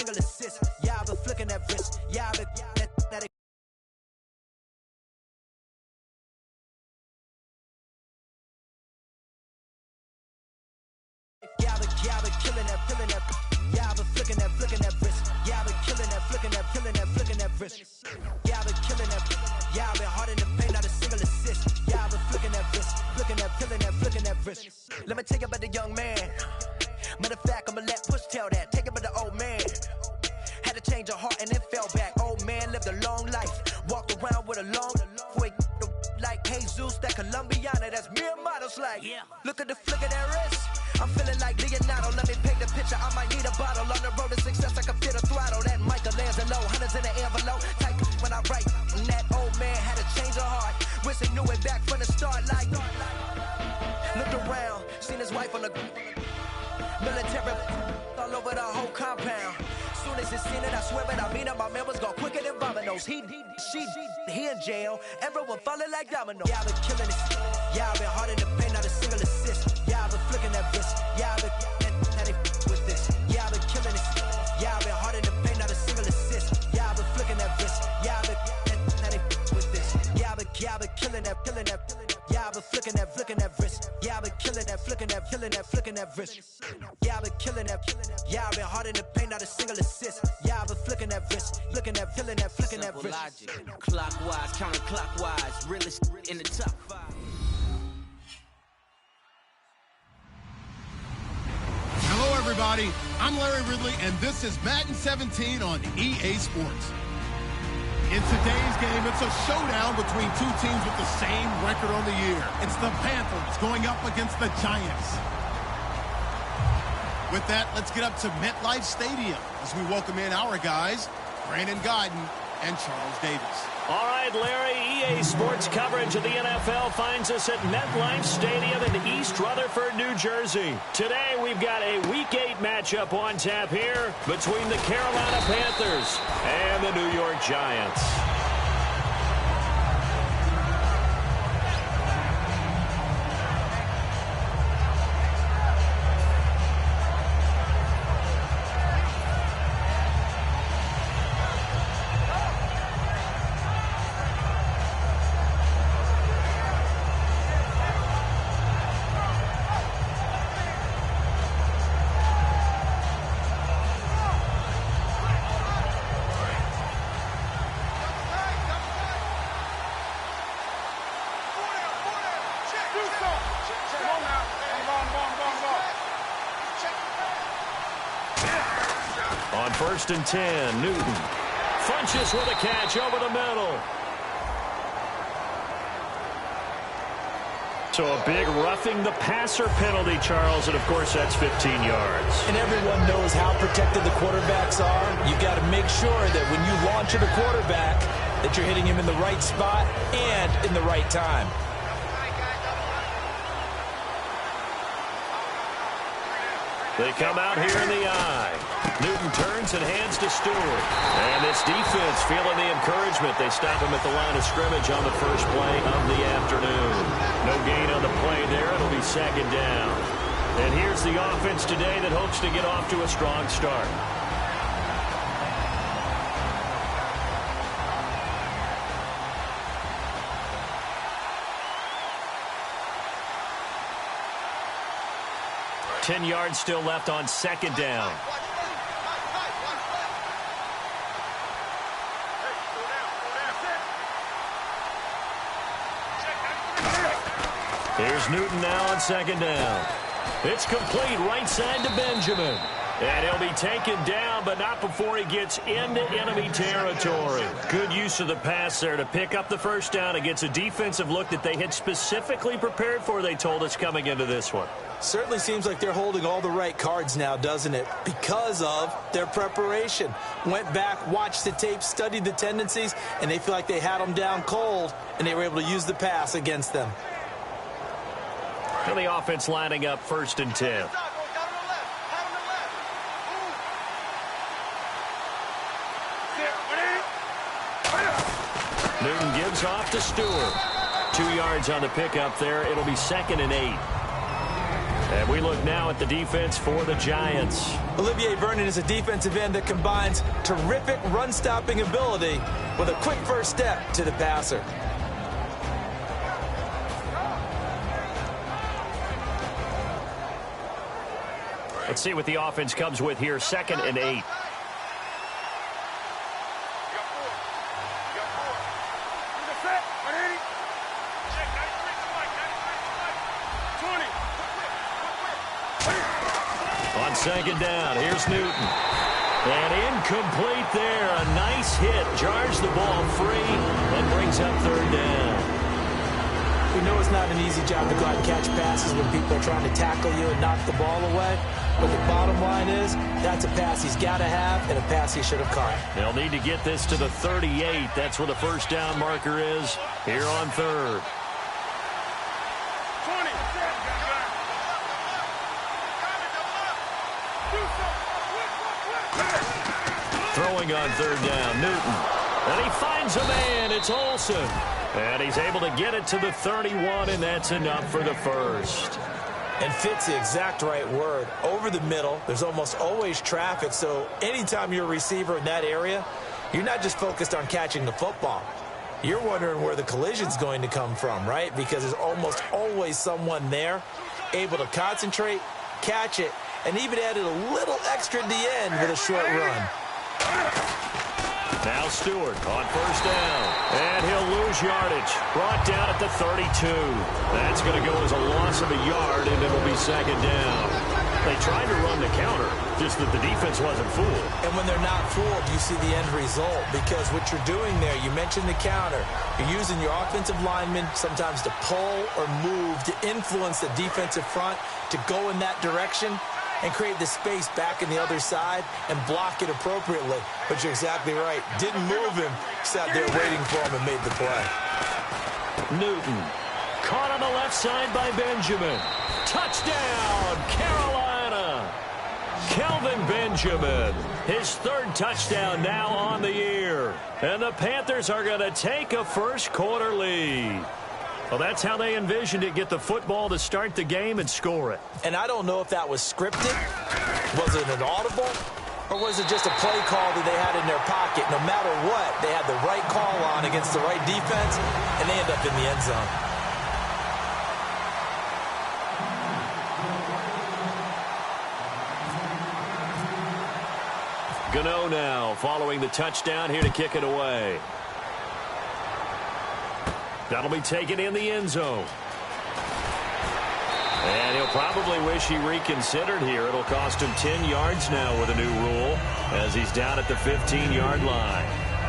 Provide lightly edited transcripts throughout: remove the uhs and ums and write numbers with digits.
single assist. Yeah, I've been flicking that wrist. Yeah, I've been that. Yeah, I've been killing that. Yeah, I've been flicking that wrist. Yeah, I've been killing that, flicking that wrist. Yeah, I've been killing that. Yeah, I've been hard in the paint, not a single assist. Yeah, I've been flicking that wrist, flicking that wrist. Let me take it about the young man. Matter of fact, I'ma let Push tell that. Take it about the old man. Had to change her heart and then fell back. Old man lived a long life. Walked around with a long wig like Jesus, that Colombiana. That's mere models like. Yeah. Look at the flick of that wrist. I'm feeling like Leonardo. Let me paint the picture. I might need a bottle. On the road to success, I can fit a throttle. That Michelangelo, hundreds in the envelope. Type when I write. And that old man had to change her heart. Wish he knew it back from the start. Like, looked around, seen his wife on the military all over the whole compound. Soon as he seen it, I swear it, I mean it. My man was gone quicker than dominoes. He in jail. Everyone falling like dominoes. Yeah, I've been killing it. Yeah, I've been hard in the paint, not a single assist. Yeah, I've been flicking that wrist. Yeah, I've been now they with this. Yeah, I've been killing it. Yeah, I've been hard in the paint, not a single assist. Yeah, I've been flicking that wrist. Yeah, I've been now they with this. Yeah, I've been killing that. Yeah, I've been flicking that wrist. Yeah, I've been killing that, flicking that wrist. Yeah, I've been killing that. Yeah, I've been hard in the paint, not a single assist. Yeah, I've been flicking that wrist, flicking that wrist. Logic. Clockwise, counterclockwise, realist in the top 5. Hello, everybody. I'm Larry Ridley, and this is Madden 17 on EA Sports. In today's game, it's a showdown between two teams with the same record on the year. It's the Panthers going up against the Giants. With that, let's get up to MetLife Stadium as we welcome in our guys, Brandon Guyton and Charles Davis. All right, Larry, EA Sports coverage of the NFL finds us at MetLife Stadium in East Rutherford, New Jersey. Today, we've got a Week 8 matchup on tap here between the Carolina Panthers and the New York Giants. On 1st and 10, Newton Funches with a catch over the middle. So a big roughing the passer penalty, Charles, and of course that's 15 yards. And everyone knows how protected the quarterbacks are. You've got to make sure that when you launch at a quarterback that you're hitting him in the right spot and in the right time. They come out here in the eye. Newton turns and hands to Stewart. And this defense feeling the encouragement. They stop him at the line of scrimmage on the first play of the afternoon. No gain on the play there. It'll be 2nd down. And here's the offense today that hopes to get off to a strong start. Ten yards still left on 2nd down. Here's Newton now on 2nd down. It's complete right side to Benjamin. And he'll be taken down, but not before he gets into enemy territory. Good use of the pass there to pick up the first down against a defensive look that they had specifically prepared for, they told us, coming into this one. Certainly seems like they're holding all the right cards now, doesn't it? Because of their preparation. Went back, watched the tape, studied the tendencies, and they feel like they had them down cold, and they were able to use the pass against them. And the offense lining up 1st and 10. Newton gives off to Stewart. 2 yards on the pickup there. It'll be 2nd and 8. And we look now at the defense for the Giants. Olivier Vernon is a defensive end that combines terrific run-stopping ability with a quick first step to the passer. Let's see what the offense comes with here. 2nd and 8. On 2nd down, here's Newton. And incomplete there. A nice hit. Jars the ball free and brings up 3rd down. We know it's not an easy job to go out and catch passes when people are trying to tackle you and knock the ball away. But the bottom line is, that's a pass he's got to have and a pass he should have caught. They'll need to get this to the 38. That's where the first down marker is here on 3rd. Throwing on 3rd down, Newton. And he finds a man. It's Olsen. And he's able to get it to the 31, and that's enough for the first. And fit's the exact right word. Over the middle, there's almost always traffic, so anytime you're a receiver in that area, you're not just focused on catching the football. You're wondering where the collision's going to come from, right? Because there's almost always someone there able to concentrate, catch it, and even added a little extra at the end with a short run. Now Stewart on 1st down, and he'll lose yardage. Brought down at the 32. That's going to go as a loss of a yard, and it'll be 2nd down. They tried to run the counter, just that the defense wasn't fooled. And when they're not fooled, you see the end result, because what you're doing there, you mentioned the counter. You're using your offensive linemen sometimes to pull or move to influence the defensive front to go in that direction and create the space back in the other side and block it appropriately. But you're exactly right. Didn't move him, sat there waiting for him and made the play. Newton, caught on the left side by Benjamin. Touchdown, Carolina. Kelvin Benjamin, his 3rd touchdown now on the year. And the Panthers are going to take a first-quarter lead. Well, that's how they envisioned it, get the football to start the game and score it. And I don't know if that was scripted, was it an audible, or was it just a play call that they had in their pocket? No matter what, they had the right call on against the right defense, and they end up in the end zone. Gano now following the touchdown here to kick it away. That'll be taken in the end zone. And he'll probably wish he reconsidered here. It'll cost him 10 yards now with a new rule as he's down at the 15-yard line.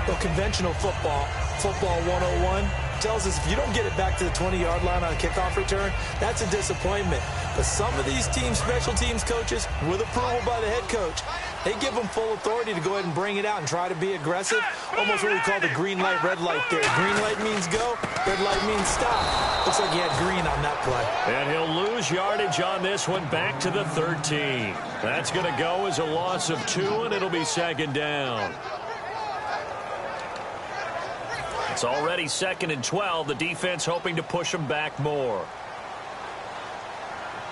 Well, conventional football 101, tells us if you don't get it back to the 20-yard line on a kickoff return, that's a disappointment. But some of these teams, special teams coaches, with approval by the head coach, they give them full authority to go ahead and bring it out and try to be aggressive. Almost what we call the green light, red light there. Green light means go, red light means stop. Looks like he had green on that play. And he'll lose yardage on this one back to the 13. That's going to go as a loss of 2, and it'll be 2nd down. It's already 2nd and 12. The defense hoping to push them back more. All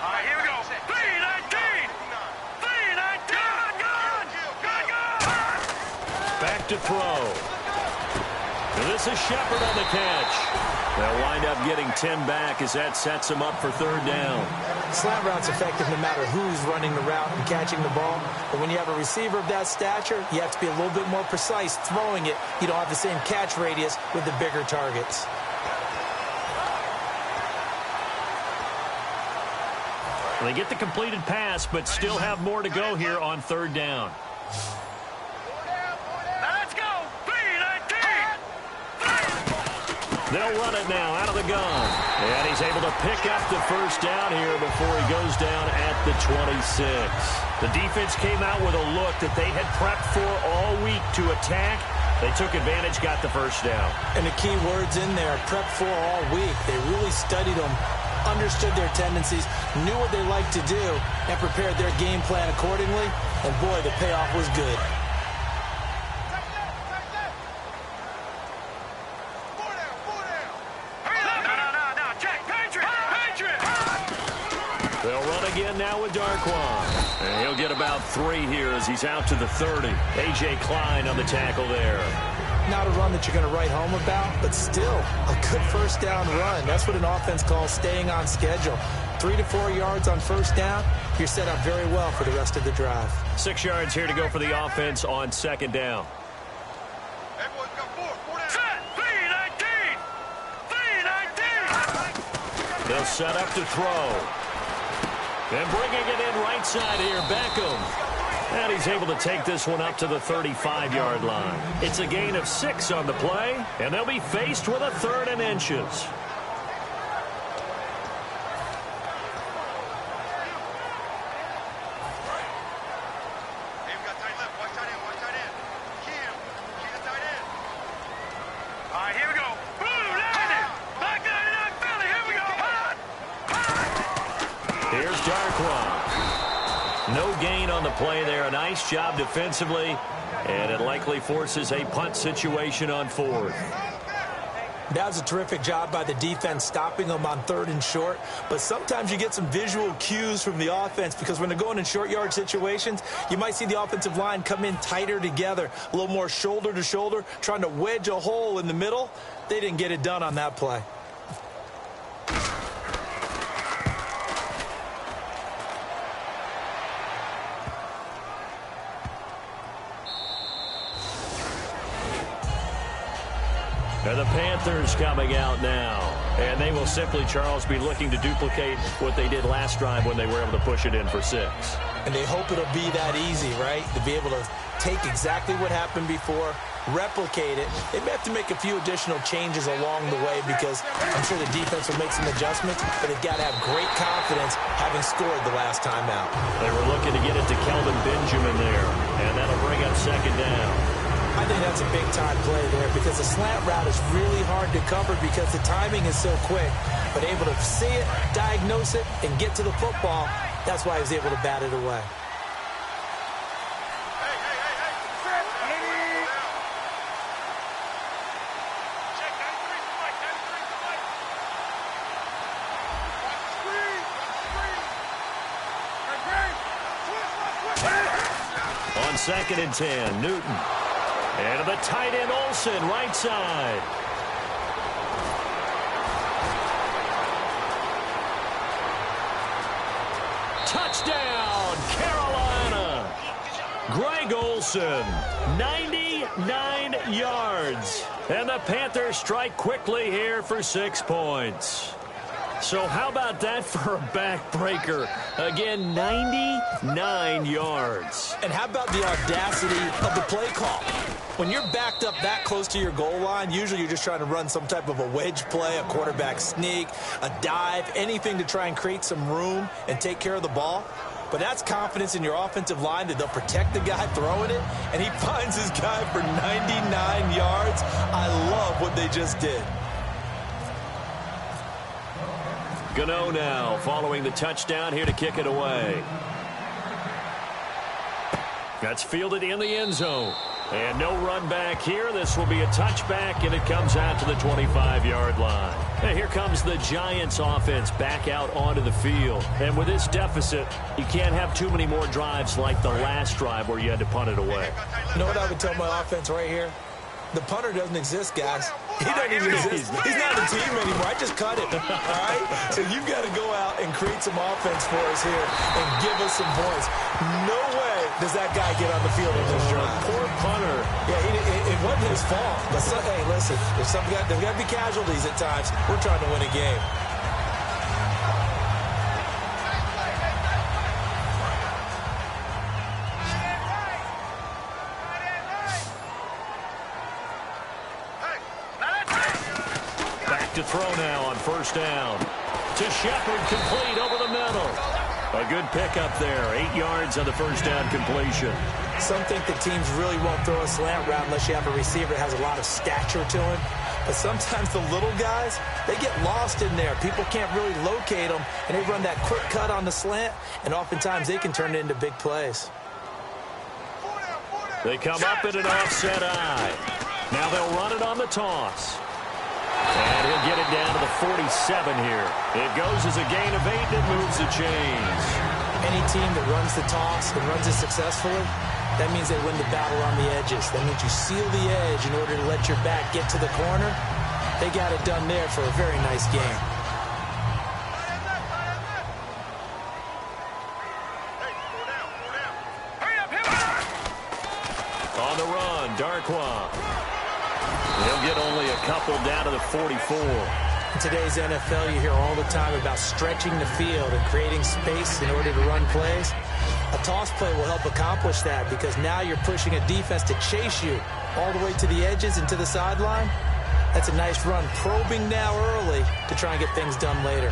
right, here we go. 3-19. 3-19. Back to throw. And this is Shepard on the catch. They'll wind up getting 10 back as that sets them up for 3rd down. Slant route's effective no matter who's running the route and catching the ball. But when you have a receiver of that stature, you have to be a little bit more precise throwing it. You don't have the same catch radius with the bigger targets. They get the completed pass, but still have more to go here on 3rd down. They'll run it now out of the gun. And he's able to pick up the first down here before he goes down at the 26. The defense came out with a look that they had prepped for all week to attack. They took advantage, got the first down. And the key words in there, prep for all week. They really studied them, understood their tendencies, knew what they liked to do, and prepared their game plan accordingly. And boy, the payoff was good. They'll run again now with Darquan. And he'll get about 3 here as he's out to the 30. A.J. Klein on the tackle there. Not a run that you're going to write home about, but still a good first down run. That's what an offense calls staying on schedule. 3 to 4 yards on first down, you're set up very well for the rest of the drive. 6 yards here to go for the offense on second down. Everyone's got 4 down. Set. 3-19. 3-19. They'll set up to throw. And bringing it in right side here, Beckham. And he's able to take this one up to the 35-yard line. It's a gain of 6 on the play, and they'll be faced with a 3rd and inches. Here's Darquan. No gain on the play there. A nice job defensively, and it likely forces a punt situation on 4th. That was a terrific job by the defense stopping them on 3rd and short. But sometimes you get some visual cues from the offense because when they're going in short yard situations, you might see the offensive line come in tighter together, a little more shoulder to shoulder, trying to wedge a hole in the middle. They didn't get it done on that play. And the Panthers coming out now. And they will simply, Charles, be looking to duplicate what they did last drive when they were able to push it in for 6. And they hope it'll be that easy, right? To be able to take exactly what happened before, replicate it. They may have to make a few additional changes along the way because I'm sure the defense will make some adjustments, but they've got to have great confidence having scored the last time out. They were looking to get it to Kelvin Benjamin there, and that'll bring up second down. I think that's a big-time play there because the slant route is really hard to cover because the timing is so quick. But able to see it, diagnose it, and get to the football, that's why he was able to bat it away. On 2nd and 10, Newton. And the tight end, Olsen, right side. Touchdown, Carolina. Greg Olsen, 99 yards. And the Panthers strike quickly here for 6 points. So how about that for a backbreaker? Again, 99 yards. And how about the audacity of the play call? When you're backed up that close to your goal line, usually you're just trying to run some type of a wedge play, a quarterback sneak, a dive, anything to try and create some room and take care of the ball. But that's confidence in your offensive line that they'll protect the guy throwing it, and he finds his guy for 99 yards. I love what they just did. Gano now following the touchdown here to kick it away. That's fielded in the end zone. And no run back here. This will be a touchback, and it comes out to the 25-yard line. And here comes the Giants offense back out onto the field. And with this deficit, you can't have too many more drives like the last drive where you had to punt it away. You know what I would tell my offense right here? The punter doesn't exist, guys. He doesn't even exist. He's not a team anymore. I just cut him. All right? So you've got to go out and create some offense for us here and give us some points. No way does that guy get on the field in this drive. Poor punter. Yeah, it wasn't his fault. But hey, listen, there's got to be casualties at times. We're trying to win a game. To throw now on first down. To Shepard, complete over the middle. A good pickup there. 8 yards on the first down completion. Some think the teams really won't throw a slant route unless you have a receiver that has a lot of stature to him. But sometimes the little guys, they get lost in there. People can't really locate them, and they run that quick cut on the slant, and oftentimes they can turn it into big plays. They come up in an offset eye. Now they'll run it on the toss. And he'll get it down to the 47 here. It goes as a gain of 8, and it moves the chains. Any team that runs the toss and runs it successfully, that means they win the battle on the edges. That means you seal the edge in order to let your back get to the corner. They got it done there for a very nice game. On the run, Darkwa. He'll get only a couple down to the 44. In today's NFL, you hear all the time about stretching the field and creating space in order to run plays. A toss play will help accomplish that because now you're pushing a defense to chase you all the way to the edges and to the sideline. That's a nice run, probing now early to try and get things done later.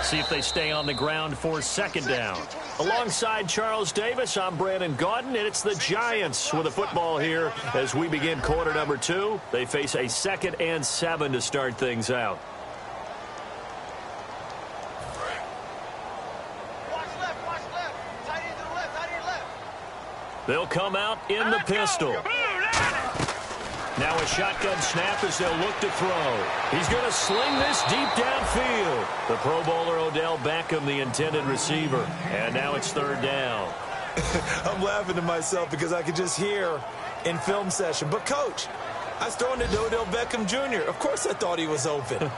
See if they stay on the ground for second down. Alongside Charles Davis, I'm Brandon Gaudin, and it's the Giants with the football here as we begin quarter number 2. They face a 2nd and 7 to start things out. Watch left. Tight end to the left. They'll come out in the pistol. Now a shotgun snap as they'll look to throw. He's going to sling this deep downfield. The Pro Bowler Odell Beckham, the intended receiver. And now it's 3rd down. I'm laughing to myself because I could just hear in film session, but Coach, I was throwing it to Odell Beckham Jr. Of course I thought he was open.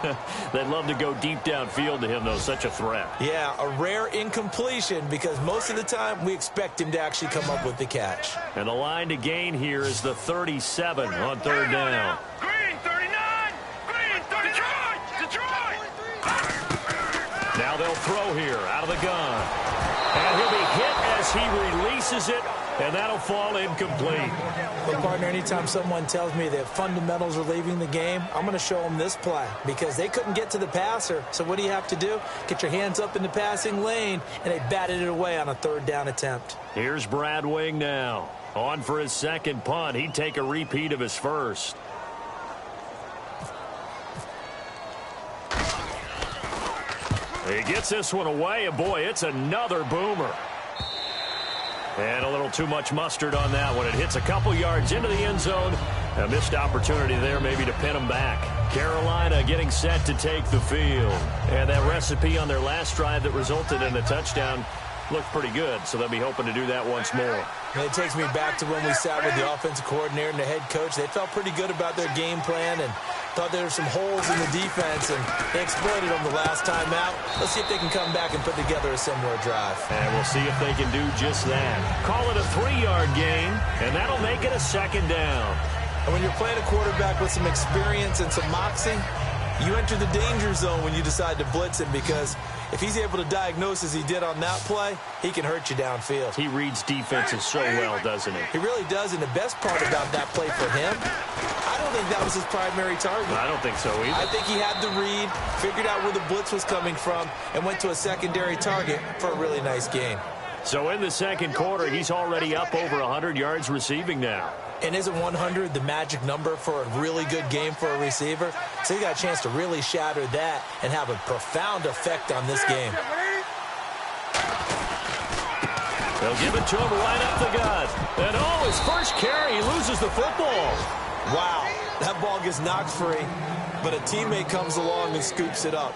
They'd love to go deep downfield to him, though. Such a threat. Yeah, a rare incompletion because most of the time we expect him to actually come up with the catch. And the line to gain here is the 37 on 3rd down. Green, 39. Green, 30. Detroit. Now they'll throw here out of the gun. And he'll be hit as he releases it, and that'll fall incomplete. But, partner, anytime someone tells me that fundamentals are leaving the game, I'm going to show them this play because they couldn't get to the passer. So what do you have to do? Get your hands up in the passing lane, and they batted it away on a 3rd down attempt. Here's Brad Wing now. On for his 2nd punt. He'd take a repeat of his first. He gets this one away, and boy, it's another boomer. And a little too much mustard on that one. It hits a couple yards into the end zone. A missed opportunity there maybe to pin them back. Carolina getting set to take the field. And that recipe on their last drive that resulted in a touchdown looked pretty good, so they'll be hoping to do that once more. And it takes me back to when we sat with the offensive coordinator and the head coach. They felt pretty good about their game plan and thought there were some holes in the defense, and they exploited them the last time out. Let's see if they can come back and put together a similar drive. And we'll see if they can do just that. Call it a 3-yard gain, and that'll make it a 2nd down. And when you're playing a quarterback with some experience and some moxie, you enter the danger zone when you decide to blitz him because if he's able to diagnose as he did on that play, he can hurt you downfield. He reads defenses so well, doesn't he? He really does, and the best part about that play for him, I don't think that was his primary target. I don't think so either. I think he had the read, figured out where the blitz was coming from, and went to a secondary target for a really nice gain. So in the 2nd quarter, he's already up over 100 yards receiving now. And isn't 100 the magic number for a really good game for a receiver? So he got a chance to really shatter that and have a profound effect on this game. They'll give it to him right up the gut. And his first carry, he loses the football. Wow, that ball gets knocked free, but a teammate comes along and scoops it up.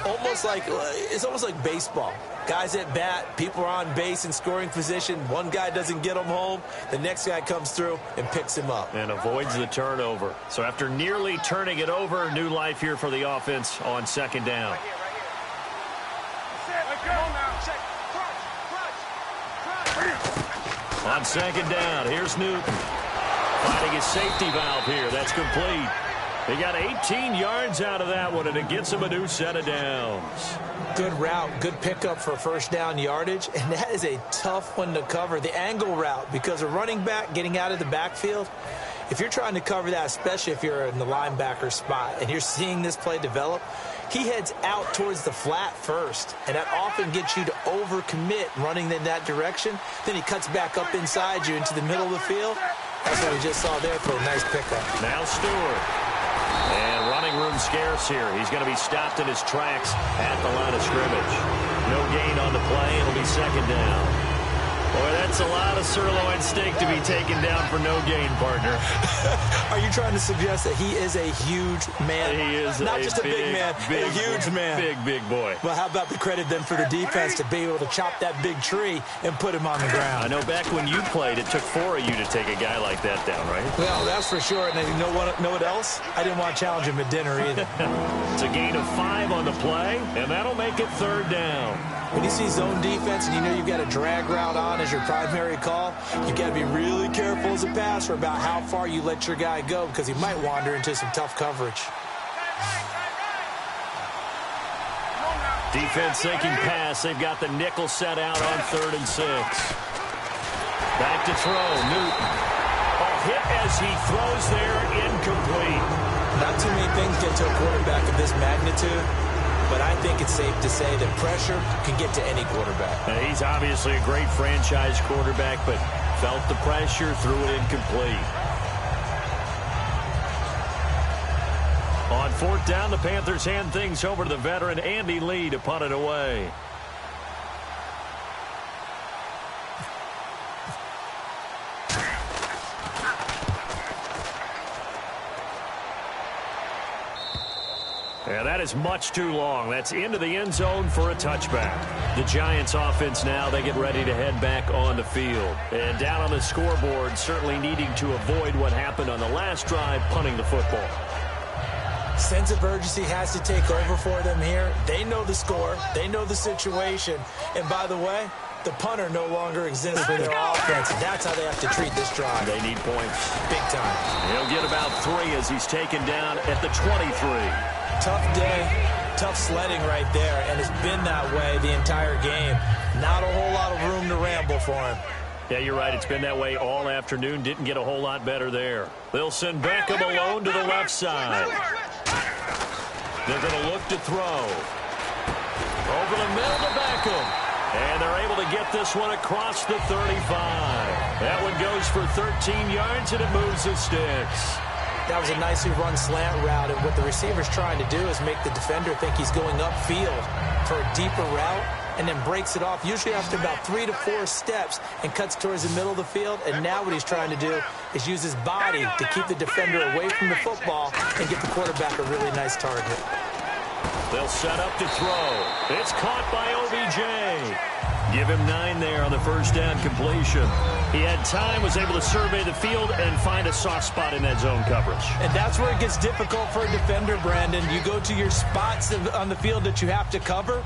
It's almost like baseball. Guys at bat, people are on base in scoring position. One guy doesn't get him home. The next guy comes through and picks him up. And avoids the turnover. So after nearly turning it over, new life here for the offense on 2nd down. On 2nd down, here's Newton. Finding his safety valve here. That's complete. He got 18 yards out of that one, and it gets him a new set of downs. Good route, good pickup for 1st down yardage, and that is a tough one to cover. The angle route, because a running back getting out of the backfield, if you're trying to cover that, especially if you're in the linebacker spot and you're seeing this play develop, he heads out towards the flat first, and that often gets you to overcommit running in that direction. Then he cuts back up inside you into the middle of the field. That's what we just saw there for a nice pickup. Now Stewart. And running Running room scarce here. He's going to be stopped in his tracks at the line of scrimmage. No gain on the play. It'll be second down. Boy, that's a lot of sirloin steak to be taken down for no gain, partner. Are you trying to suggest that he is a huge man? He is not just a big man, a huge man. Big boy. Well, how about the credit then for the defense to be able to chop that big tree and put him on the ground? I know back when you played, it took 4 of you to take a guy like that down, right? Well, that's for sure. And you know what else? I didn't want to challenge him at dinner either. It's a gain of 5 on the play, and that'll make it third down. When you see zone defense and you know you've got a drag route on as your primary call, you got to be really careful as a passer about how far you let your guy go because he might wander into some tough coverage. Defense sinking pass. They've got the nickel set out on 3rd and 6. Back to throw. Newton. Hit as he throws there, incomplete. Not too many things get to a quarterback of this magnitude, but I think it's safe to say that pressure can get to any quarterback. He's obviously a great franchise quarterback, but felt the pressure, threw it incomplete. On 4th down, the Panthers hand things over to the veteran Andy Lee to punt it away. And that is much too long. That's into the end zone for a touchback. The Giants offense now, they get ready to head back on the field. And down on the scoreboard, certainly needing to avoid what happened on the last drive, punting the football. Sense of urgency has to take over for them here. They know the score. They know the situation. And by the way, the punter no longer exists for their offense. That's how they have to treat this drive. They need points. Big time. He'll get about 3 as he's taken down at the 23. Tough day, tough sledding right there, and it's been that way the entire game. Not a whole lot of room to ramble for him. Yeah, you're right. It's been that way all afternoon. Didn't get a whole lot better there. They'll send Beckham alone to the left side. They're going to look to throw. Over the middle to Beckham. And they're able to get this one across the 35. That one goes for 13 yards, and it moves the sticks. That was a nicely run slant route, and what the receiver's trying to do is make the defender think he's going upfield for a deeper route and then breaks it off, usually after about 3 to 4 steps, and cuts towards the middle of the field. And now what he's trying to do is use his body to keep the defender away from the football and get the quarterback a really nice target. They'll set up to throw. It's caught by OBJ. Give him 9 there on the first down completion. He had time, was able to survey the field and find a soft spot in that zone coverage. And that's where it gets difficult for a defender, Brandon. You go to your spots on the field that you have to cover,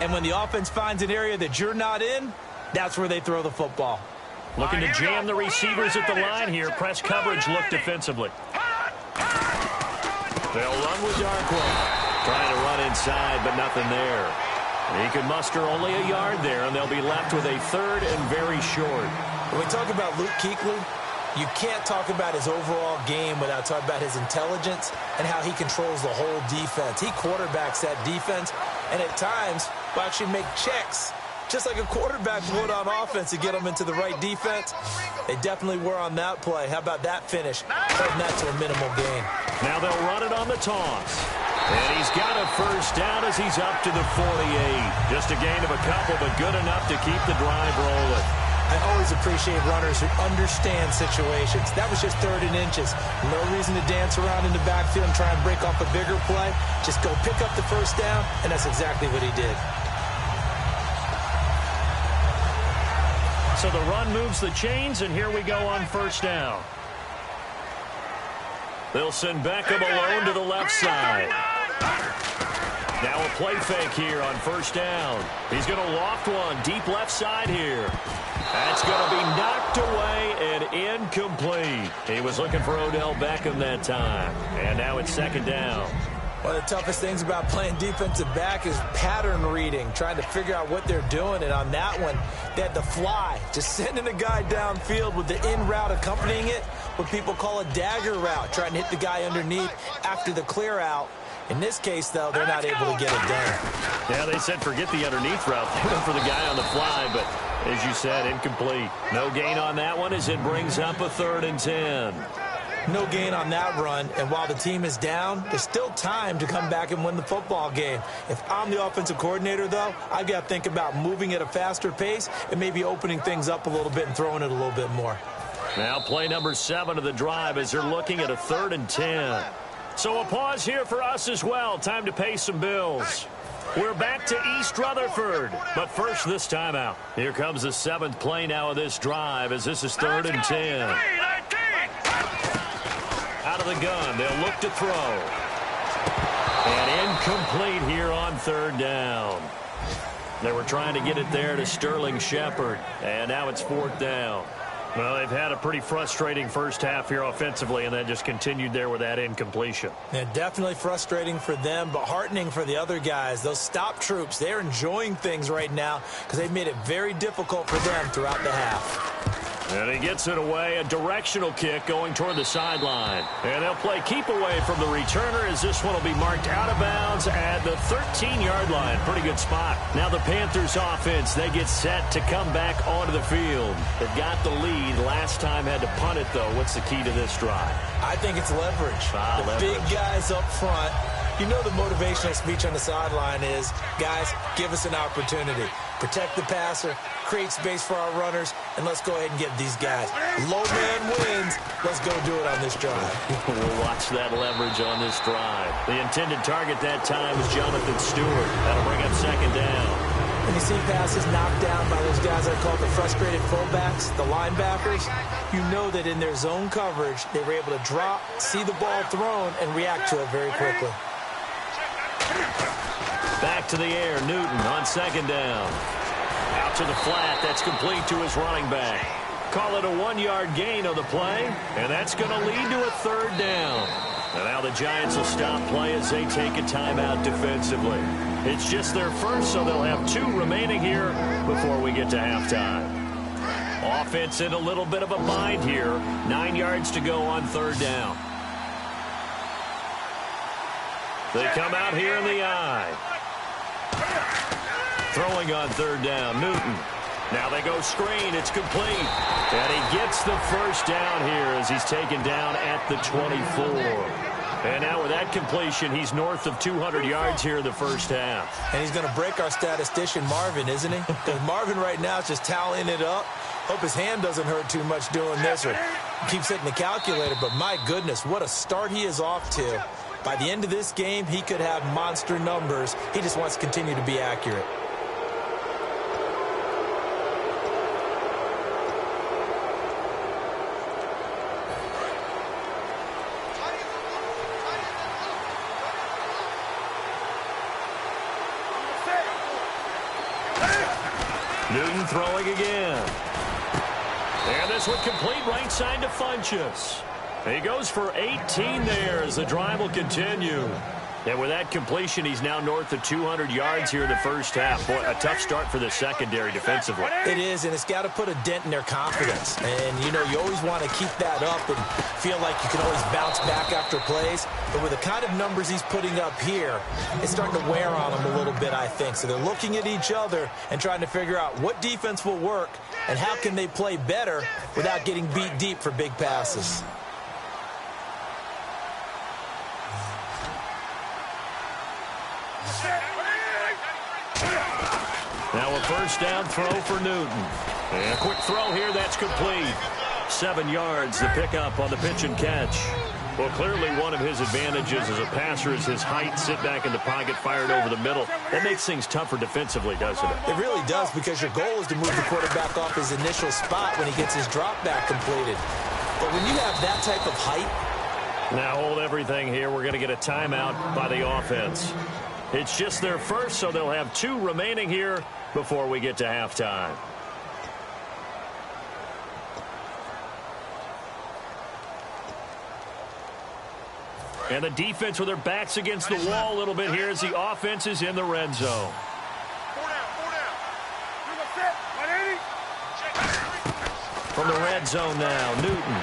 and when the offense finds an area that you're not in, that's where they throw the football. Looking to jam the receivers at the line here. Press coverage look defensively. They'll run with Darkwa. Trying to run inside, but nothing there. He could muster only a yard there, and they'll be left with a 3rd and very short. When we talk about Luke Kuechly, you can't talk about his overall game without talking about his intelligence and how he controls the whole defense. He quarterbacks that defense, and at times will actually make checks, just like a quarterback would on offense to get them into the right defense. They definitely were on that play. How about that finish? Holding that to a minimal gain. Now they'll run it on the toss. And he's got a first down as he's up to the 48. Just a gain of a couple, but good enough to keep the drive rolling. I always appreciate runners who understand situations. That was just 3rd and inches. No reason to dance around in the backfield and try and break off a bigger play. Just go pick up the first down, and that's exactly what he did. So the run moves the chains, and here we go on first down. They'll send Beckham alone to the left side. Now a play fake here on first down. He's going to loft one deep left side here. That's going to be knocked away and incomplete. He was looking for Odell Beckham that time. And now it's 2nd down. One of the toughest things about playing defensive back is pattern reading, trying to figure out what they're doing. And on that one, they had the fly, just sending a guy downfield with the in route accompanying it, what people call a dagger route, trying to hit the guy underneath after the clear out. In this case, though, they're not able to get it done. Yeah, they said forget the underneath route. They went for the guy on the fly, but as you said, incomplete. No gain on that one as it brings up a 3rd and 10. No gain on that run, and while the team is down, there's still time to come back and win the football game. If I'm the offensive coordinator, though, I've got to think about moving at a faster pace and maybe opening things up a little bit and throwing it a little bit more. Now play number 7 of the drive as they're looking at a 3rd and 10. So a pause here for us as well. Time to pay some bills. We're back to East Rutherford, but first this timeout. Here comes the 7th play now of this drive as this is 3rd and 10. Out of the gun, they'll look to throw. And incomplete here on 3rd down. They were trying to get it there to Sterling Shepard, and now it's 4th down. Well, they've had a pretty frustrating first half here offensively, and that just continued there with that incompletion. Yeah, definitely frustrating for them, but heartening for the other guys. Those stop troops, they're enjoying things right now because they've made it very difficult for them throughout the half. And he gets it away, a directional kick going toward the sideline. And they'll play keep away from the returner as this one will be marked out of bounds at the 13-yard line. Pretty good spot. Now the Panthers offense, they get set to come back onto the field. They've got the lead. Last time had to punt it, though. What's the key to this drive? I think it's leverage. Big guys up front. You know the motivational speech on the sideline is, guys, give us an opportunity. Protect the passer, create space for our runners, and let's go ahead and get these guys. Low man wins. Let's go do it on this drive. We'll watch that leverage on this drive. The intended target that time was Jonathan Stewart. That'll bring up 2nd down. When you see passes knocked down by those guys I call the frustrated fullbacks, the linebackers, you know that in their zone coverage, they were able to drop, see the ball thrown, and react to it very quickly. Back to the air, Newton on 2nd down. Out to the flat, that's complete to his running back. Call it a 1-yard gain on the play, and that's going to lead to a 3rd down. And now the Giants will stop play as they take a timeout defensively. It's just their first, so they'll have 2 remaining here before we get to halftime. Offense in a little bit of a bind here. 9 yards to go on 3rd down. They come out here in the I. Throwing on 3rd down, Newton. Now they go screen. It's complete. And he gets the first down here as he's taken down at the 24. And now with that completion, he's north of 200 yards here in the first half. And he's going to break our statistician, Marvin, isn't he? Because Marvin right now is just tallying it up. Hope his hand doesn't hurt too much doing this or keeps hitting the calculator. But my goodness, what a start he is off to. By the end of this game, he could have monster numbers. He just wants to continue to be accurate. Newton throwing again. And this one complete right side to Funchess. He goes for 18 there as the drive will continue. And with that completion, he's now north of 200 yards here in the first half. Boy, a tough start for the secondary defensively. It is, and it's got to put a dent in their confidence. And, you know, you always want to keep that up and feel like you can always bounce back after plays. But with the kind of numbers he's putting up here, it's starting to wear on them a little bit, I think. So they're looking at each other and trying to figure out what defense will work and how can they play better without getting beat deep for big passes. Now a first down throw for Newton. And a quick throw here, that's complete. 7 yards, the pickup on the pitch and catch. Well, clearly one of his advantages as a passer is his height, sit back in the pocket, fired over the middle. That makes things tougher defensively, doesn't it? It really does, because your goal is to move the quarterback off his initial spot when he gets his drop back completed. But when you have that type of height... Now hold everything here. We're going to get a timeout by the offense. It's just their first, so they'll have 2 remaining here before we get to halftime. And the defense with their backs against the wall a little bit here as the offense is in the red zone. 4 down. From the red zone now, Newton.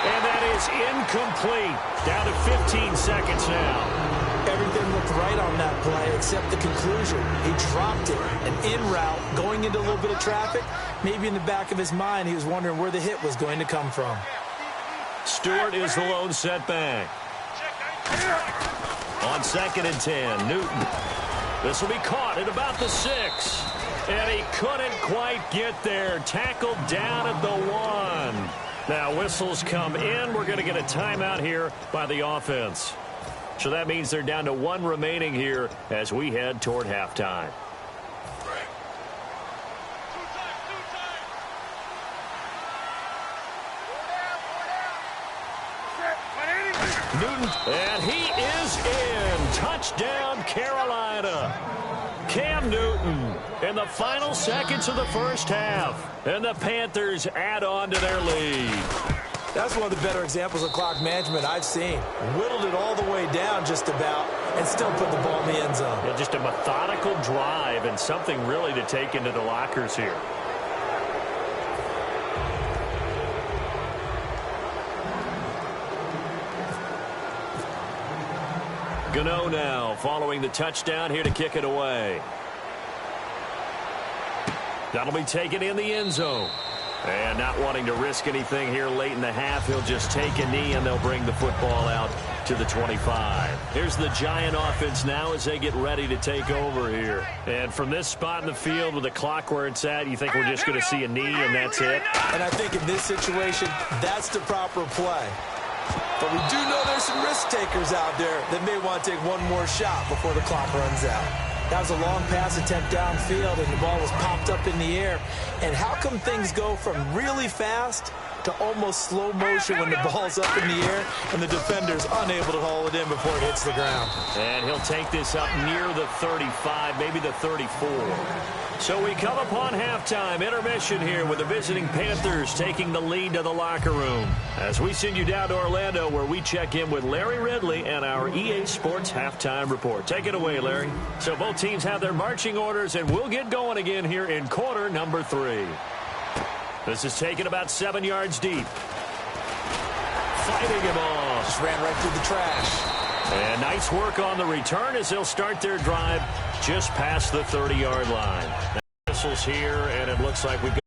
And that is incomplete. Down to 15 seconds now. Everything looked right on that play except the conclusion. He dropped it, and en route, going into a little bit of traffic, maybe in the back of his mind he was wondering where the hit was going to come from. Stewart is the lone setback. On 2nd and 10, Newton. This will be caught at about the 6. And he couldn't quite get there. Tackled down at the 1. Now whistles come in. We're going to get a timeout here by the offense. So that means they're down to 1 remaining here as we head toward halftime. Newton, and he is in. Touchdown, Carolina. Cam Newton in the final seconds of the first half. And the Panthers add on to their lead. That's one of the better examples of clock management I've seen. Whittled it all the way down just about and still put the ball in the end zone. Yeah, just a methodical drive and something really to take into the lockers here. Gano now following the touchdown here to kick it away. That'll be taken in the end zone. And not wanting to risk anything here late in the half, he'll just take a knee and they'll bring the football out to the 25. Here's the Giant offense now as they get ready to take over here. And from this spot in the field with the clock where it's at, you think we're just going to see a knee and that's it? And I think in this situation, that's the proper play. But we do know there's some risk takers out there that may want to take one more shot before the clock runs out. That was a long pass attempt downfield, and the ball was popped up in the air. And how come things go from really fast to almost slow motion when the ball's up in the air and the defender's unable to haul it in before it hits the ground? And he'll take this up near the 35, maybe the 34. So we come upon halftime intermission here with the visiting Panthers taking the lead to the locker room. As we send you down to Orlando where we check in with Larry Ridley and our EA Sports halftime report. Take it away, Larry. So both teams have their marching orders and we'll get going again here in quarter number 3. This is taken about 7 yards deep. Fighting him off. Just ran right through the trash. And nice work on the return as they'll start their drive just past the 30-yard line. Whistles here, and it looks like we've got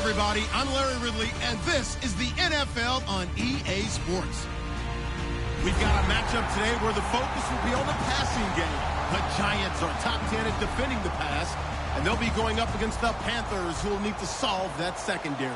everybody. I'm Larry Ridley, and this is the NFL on EA Sports. We've got a matchup today where the focus will be on the passing game. The Giants are top 10 at defending the pass, and they'll be going up against the Panthers, who will need to solve that secondary.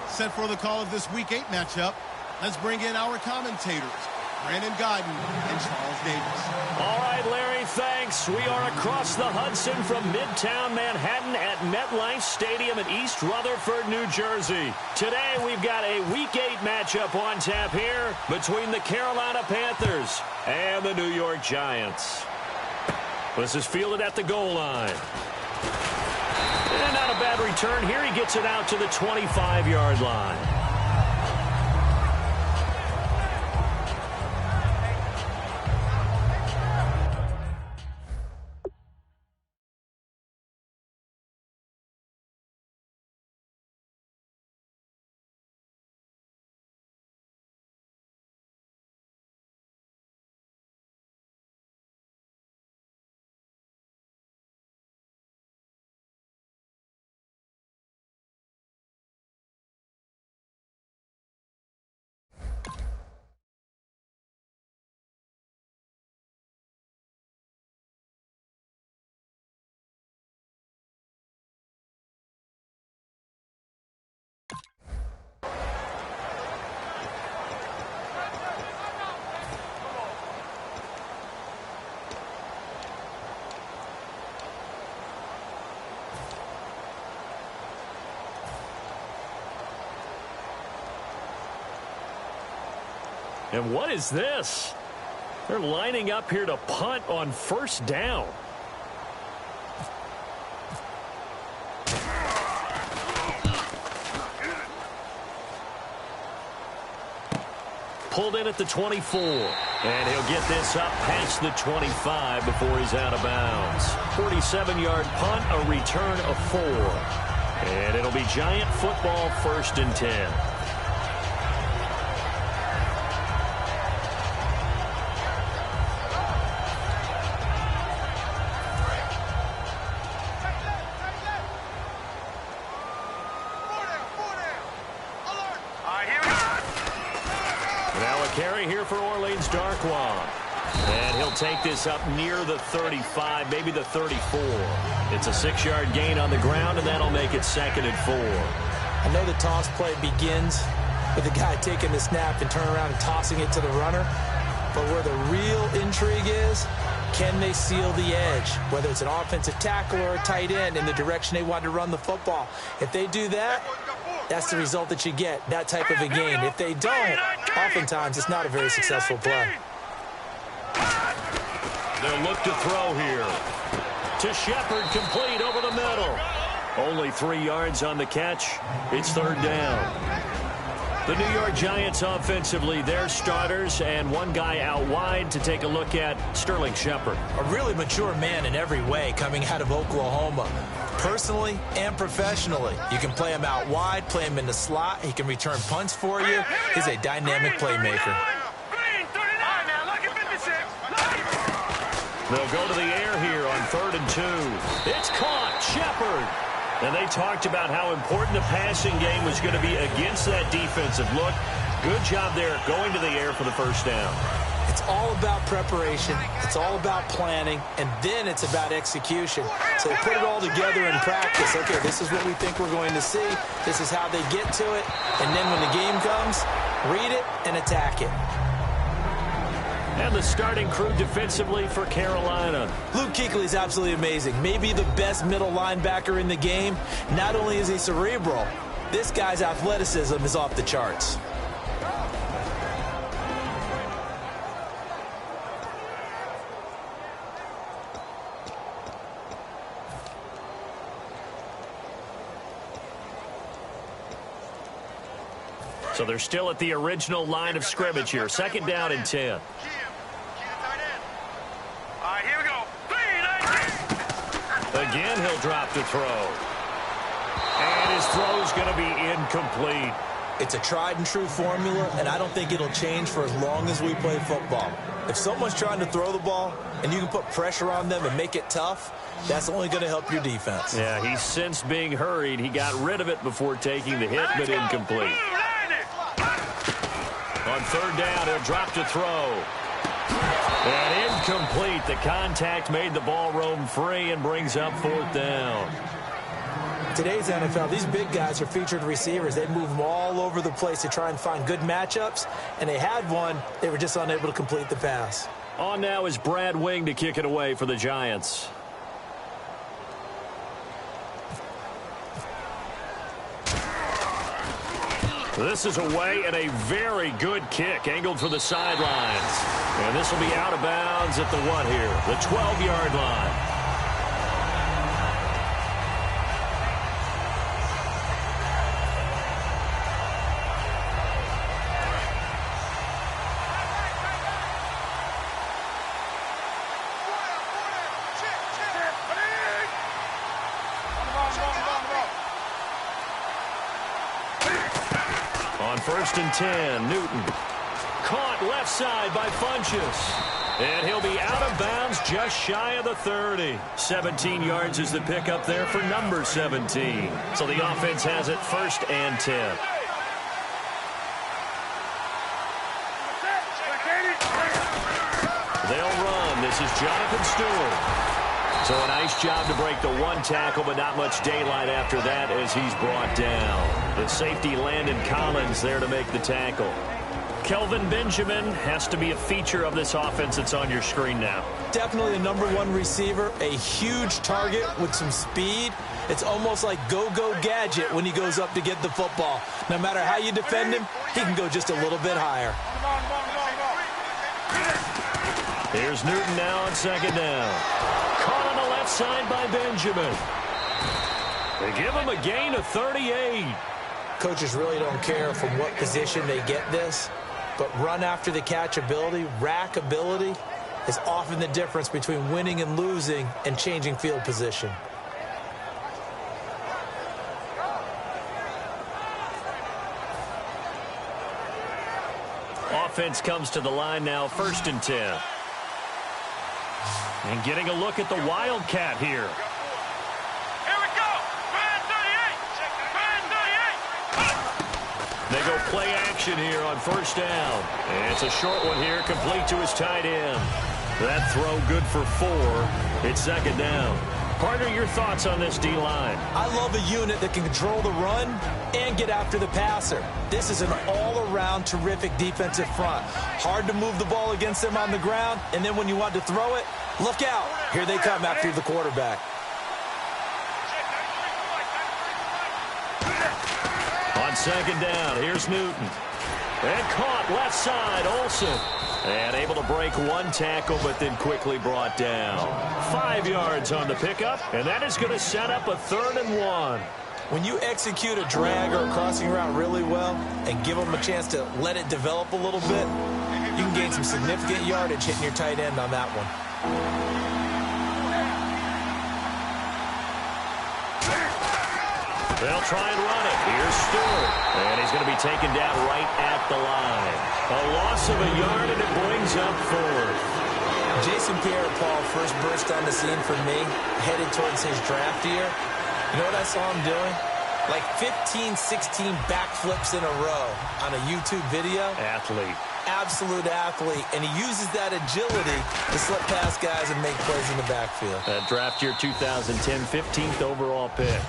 Set for the call of this Week 8 matchup, let's bring in our commentators, Brandon Godden and Charles Davis. All right, Larry, thanks. We are across the Hudson from Midtown Manhattan at MetLife Stadium in East Rutherford, New Jersey. Today, we've got a Week 8 matchup on tap here between the Carolina Panthers and the New York Giants. This is fielded at the goal line. And not a bad return here. He gets it out to the 25-yard line. And what is this? They're lining up here to punt on first down. Pulled in at the 24. And he'll get this up past the 25 before he's out of bounds. 47-yard punt, a return of 4. And it'll be Giant football, 1st and 10. And he'll take this up near the 35, maybe the 34. It's a 6-yard gain on the ground, and that'll make it 2nd and 4. I know the toss play begins with the guy taking the snap and turning around and tossing it to the runner. But where the real intrigue is, can they seal the edge, whether it's an offensive tackle or a tight end, in the direction they want to run the football? If they do that, that's the result that you get, that type of a gain. If they don't, oftentimes it's not a very successful play. They'll look to throw here. To Shepard, complete over the middle. Only 3 yards on the catch. It's 3rd down. The New York Giants offensively, their starters, and one guy out wide to take a look at, Sterling Shepard. A really mature man in every way coming out of Oklahoma. Personally and professionally. You can play him out wide, play him in the slot. He can return punts for you. He's a dynamic playmaker. They'll go to the air here on 3rd and 2. It's caught. Shepard. And they talked about how important the passing game was going to be against that defensive look. Good job there going to the air for the 1st down. It's all about preparation. It's all about planning. And then it's about execution. So they put it all together in practice. Okay, this is what we think we're going to see. This is how they get to it. And then when the game comes, read it and attack it. And the starting crew defensively for Carolina. Luke Kuechly is absolutely amazing. Maybe the best middle linebacker in the game. Not only is he cerebral, this guy's athleticism is off the charts. So they're still at the original line of scrimmage here. 2nd down and 10. Again, he'll drop to throw. And his throw's going to be incomplete. It's a tried-and-true formula, and I don't think it'll change for as long as we play football. If someone's trying to throw the ball and you can put pressure on them and make it tough, that's only going to help your defense. Yeah, he's sensed being hurried. He got rid of it before taking the hit, but incomplete. On third down, he'll drop to throw. And incomplete. The contact made the ball roam free and brings up fourth down. Today's NFL, these big guys are featured receivers. They move them all over the place to try and find good matchups, and they had one. They were just unable to complete the pass. On now is Brad Wing to kick it away for the Giants. This is away and a very good kick, angled for the sidelines. And this will be out of bounds at the what here? The 12-yard line. On 1st and 10, Newton. Caught left side by Funchess. And he'll be out of bounds just shy of the 30. 17 yards is the pickup there for number 17. So the offense has it 1st and 10. They'll run. This is Jonathan Stewart. So a nice job to break the one tackle, but not much daylight after that as he's brought down. The safety Landon Collins there to make the tackle. Kelvin Benjamin has to be a feature of this offense that's on your screen now. Definitely a #1 receiver, a huge target with some speed. It's almost like go-go gadget when he goes up to get the football. No matter how you defend him, he can go just a little bit higher. Here's Newton now on 2nd down. Caught on the left side by Benjamin. They give him a gain of 38. Coaches really don't care from what position they get this, but run after the catch ability, rack ability, is often the difference between winning and losing and changing field position. Offense comes to the line now, 1st and 10. And getting a look at the Wildcat here. Here we go. Man 38. They go play action here on 1st down. And it's a short one here, complete to his tight end. That throw good for 4. It's 2nd down. Partner, your thoughts on this D-line? I love a unit that can control the run and get after the passer. This is an all-around terrific defensive front. Hard to move the ball against them on the ground, and then when you want to throw it, look out. Here they come after the quarterback. On 2nd down, here's Newton. And caught left side, Olsen. And able to break one tackle, but then quickly brought down. 5 yards on the pickup, and that is going to set up a 3rd and 1. When you execute a drag or a crossing route really well and give them a chance to let it develop a little bit, you can gain some significant yardage hitting your tight end on that one. They'll try and run it. Here's Stewart. And he's going to be taken down right at the line. A loss of a yard, and it brings up 4th. Jason Pierre-Paul first burst on the scene for me, headed towards his draft year. You know what I saw him doing? Like 15, 16 backflips in a row on a YouTube video. Athlete. Absolute athlete, and he uses that agility to slip past guys and make plays in the backfield. That draft year 2010, 15th overall pick.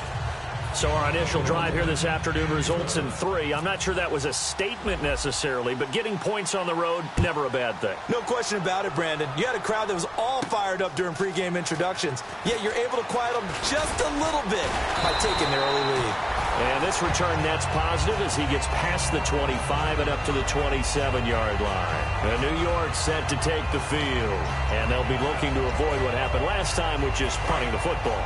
So our initial drive here this afternoon results in 3. I'm not sure that was a statement necessarily, but getting points on the road, never a bad thing. No question about it, Brandon. You had a crowd that was all fired up during pregame introductions, yet you're able to quiet them just a little bit by taking their early lead. And this return net's positive as he gets past the 25 and up to the 27-yard line. And New York set to take the field. And they'll be looking to avoid what happened last time, which is punting the football.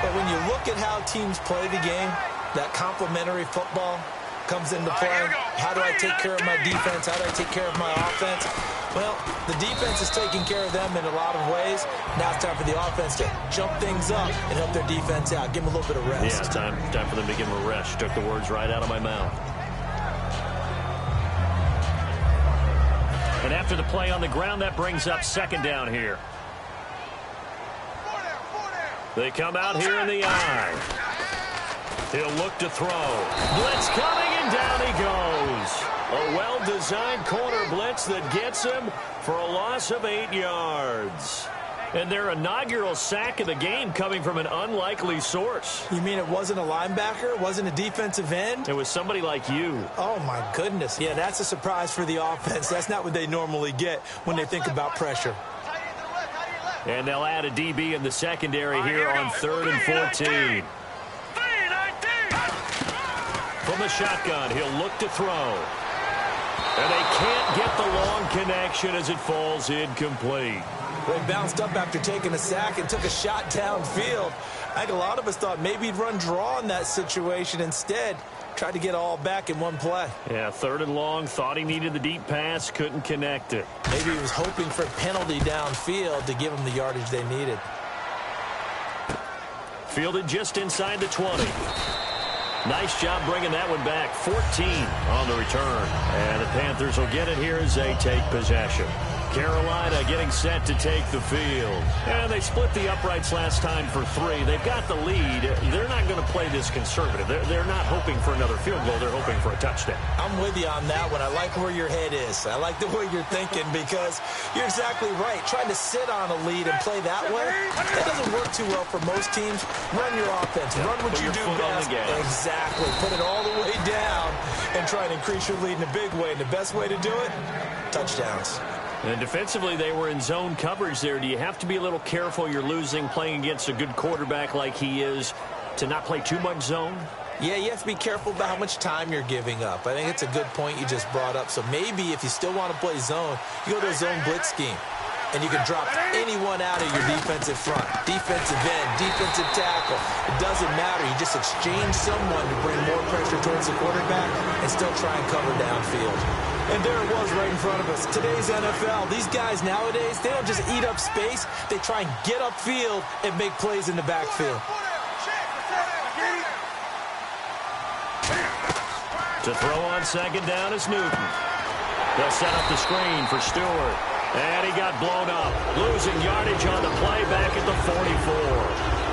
But when you look at how teams play the game, that complementary football comes into play. How do I take care of my defense? How do I take care of my offense? Well, the defense is taking care of them in a lot of ways. Now it's time for the offense to jump things up and help their defense out. Give them a little bit of rest. Yeah, time for them to give them a rest. You took the words right out of my mouth. After the play on the ground, that brings up second down here. They come out here in the eye. He'll look to throw. Blitz coming, and down he goes. A well-designed corner blitz that gets him for a loss of 8 yards. And their inaugural sack of the game coming from an unlikely source. You mean it wasn't a linebacker? It wasn't a defensive end? It was somebody like you. Oh, my goodness. Yeah, that's a surprise for the offense. That's not what they normally get when they think about pressure. And they'll add a DB in the secondary here on 3rd and 14. From the shotgun, he'll look to throw. And they can't get the long connection as it falls incomplete. They bounced up after taking a sack and took a shot downfield. I think a lot of us thought maybe he'd run draw in that situation. Instead, tried to get all back in one play. Yeah, 3rd and long, thought he needed the deep pass, couldn't connect it. Maybe he was hoping for a penalty downfield to give him the yardage they needed. Fielded just inside the 20. Nice job bringing that one back. 14 on the return. And the Panthers will get it here as they take possession. Carolina getting set to take the field. And they split the uprights last time for 3. They've got the lead. They're not going to play this conservative. They're not hoping for another field goal. They're hoping for a touchdown. I'm with you on that one. I like where your head is. I like the way you're thinking because you're exactly right. Trying to sit on a lead and play that way, that doesn't work too well for most teams. Run your offense. Run what you do best. Exactly. Put it all the way down and try and increase your lead in a big way. And the best way to do it, touchdowns. And defensively, they were in zone coverage there. Do you have to be a little careful? You're losing, playing against a good quarterback like he is, to not play too much zone? Yeah, you have to be careful about how much time you're giving up. I think it's a good point you just brought up. So maybe if you still want to play zone, you go to a zone blitz scheme. And you can drop anyone out of your defensive front. Defensive end, defensive tackle. It doesn't matter. You just exchange someone to bring more pressure towards the quarterback and still try and cover downfield. And there it was right in front of us. Today's NFL, these guys nowadays, they don't just eat up space. They try and get upfield and make plays in the backfield. To throw on second down is Newton. They'll set up the screen for Stewart. And he got blown up. Losing yardage on the play back at the 44.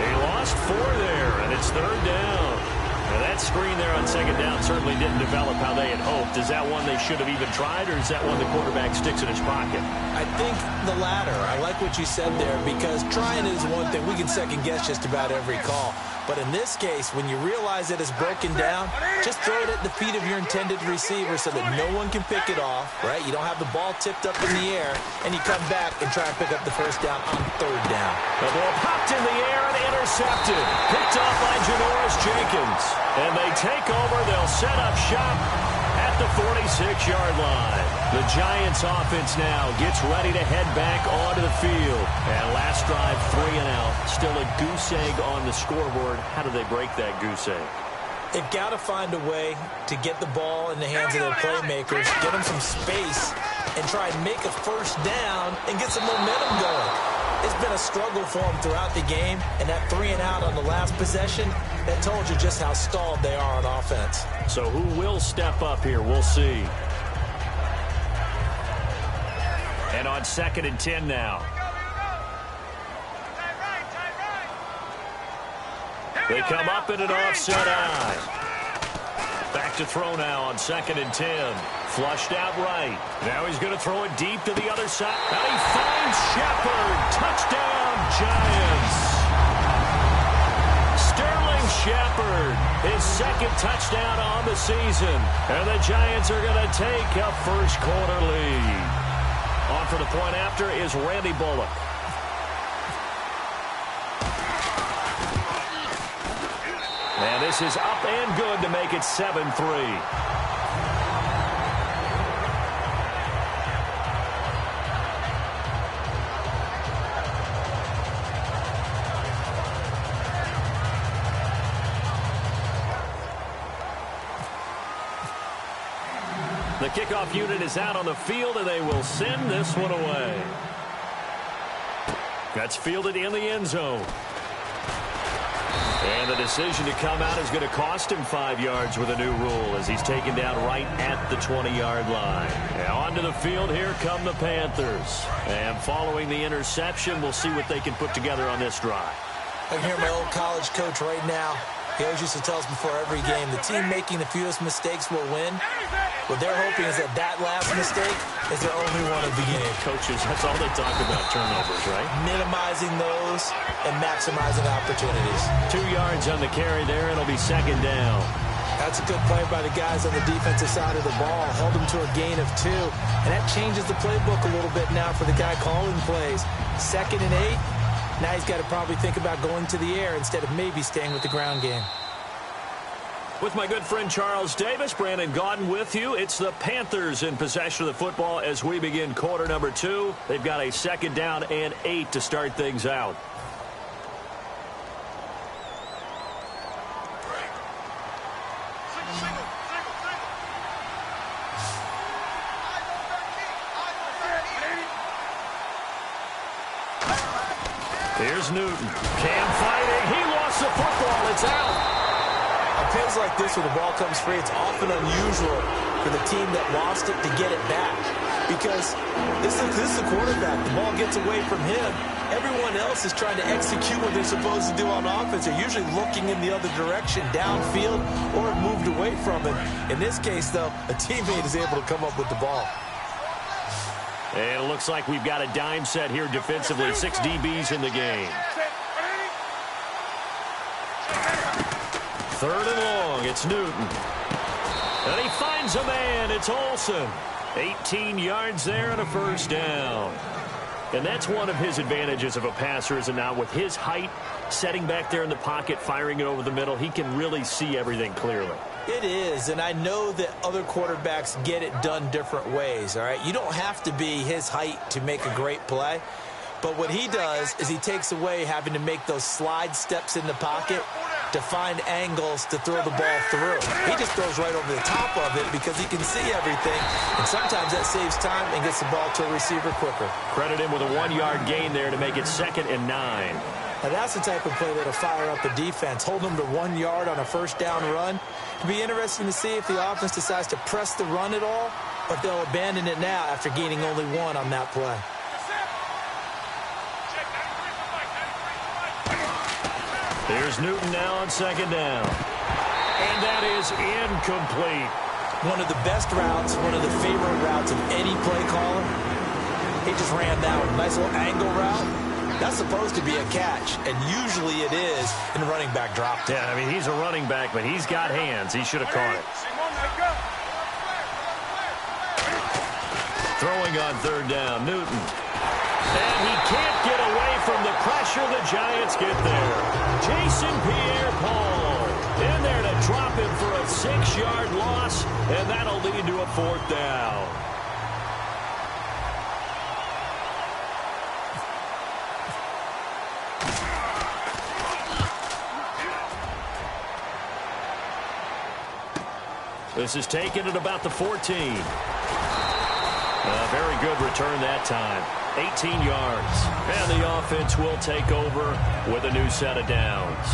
He lost 4 there, and it's 3rd down. Now that screen there on second down certainly didn't develop how they had hoped. Is that one they should have even tried, or is that one the quarterback sticks in his pocket? I think the latter. I like what you said there because trying is one thing. We can second guess just about every call. But in this case, when you realize that it's broken down, just throw it at the feet of your intended receiver so that no one can pick it off, right? You don't have the ball tipped up in the air, and you come back and try and pick up the first down on 3rd down. The ball popped in the air and intercepted. Picked off by Janoris Jenkins. And they take over. They'll set up shop at the 46-yard line. The Giants offense now gets ready to head back onto the field. And last drive, 3 and out. Still a goose egg on the scoreboard. How do they break that goose egg? They've got to find a way to get the ball in the hands of their playmakers, get them some space, and try and make a first down and get some momentum going. It's been a struggle for them throughout the game, and that 3 and out on the last possession, that told you just how stalled they are on offense. So who will step up here? We'll see. And on 2nd and 10 now. They come up in an offset eye. Back to throw now on 2nd and 10. Flushed out right. Now he's going to throw it deep to the other side. And he finds Shepard. Touchdown, Giants. Sterling Shepard, his 2nd touchdown on the season. And the Giants are going to take a first-quarter lead. On for the point after is Randy Bullock. And this is up and good to make it 7-3. The kickoff unit is out on the field, and they will send this one away. That's fielded in the end zone. And the decision to come out is going to cost him 5 yards with a new rule as he's taken down right at the 20-yard line. Now onto the field, here come the Panthers. And following the interception, we'll see what they can put together on this drive. I can hear my old college coach right now. He always used to tell us before every game, the team making the fewest mistakes will win. What they're hoping is that last mistake is their only one of the game. Coaches, that's all they talk about, turnovers, right? Minimizing those and maximizing opportunities. 2 yards on the carry there. It'll be second down. That's a good play by the guys on the defensive side of the ball. Held them to a gain of 2. And that changes the playbook a little bit now for the guy calling plays. 2nd and 8. Now he's got to probably think about going to the air instead of maybe staying with the ground game. With my good friend Charles Davis, Brandon Gaudin with you. It's the Panthers in possession of the football as we begin quarter number 2. They've got a 2nd down and 8 to start things out. Here's Newton. Cam fighting. He lost the football. It's out. On plays like this where the ball comes free, it's often unusual for the team that lost it to get it back. Because this is the quarterback. The ball gets away from him. Everyone else is trying to execute what they're supposed to do on offense. They're usually looking in the other direction, downfield, or moved away from him. In this case, though, a teammate is able to come up with the ball. And it looks like we've got a dime set here defensively. 6 DBs in the game. 3rd and long. It's Newton. And he finds a man. It's Olsen. 18 yards there and a 1st down. And that's one of his advantages of a passer, is it not? With his height, setting back there in the pocket, firing it over the middle, he can really see everything clearly. It is, and I know that other quarterbacks get it done different ways, all right? You don't have to be his height to make a great play, but what he does is he takes away having to make those slide steps in the pocket to find angles to throw the ball through. He just throws right over the top of it because he can see everything, and sometimes that saves time and gets the ball to a receiver quicker. Credit him with a 1-yard gain there to make it 2nd and 9. Now that's the type of play that'll fire up the defense. Hold them to 1 yard on a 1st down run. It'll be interesting to see if the offense decides to press the run at all, or if they'll abandon it now after gaining only 1 on that play. Here's Newton now on 2nd down. And that is incomplete. One of the best routes, one of the favorite routes of any play caller. He just ran that one. Nice little angle route. That's supposed to be a catch, and usually it is, and the running back dropped it. Yeah, I mean, he's a running back, but he's got hands. He should have caught it. Throwing on 3rd down, Newton. And he can't get away from the pressure. The Giants get there. Jason Pierre-Paul in there to drop him for a 6-yard loss, and that'll lead to a 4th down. This is taken at about the 14. A very good return that time. 18 yards. And the offense will take over with a new set of downs.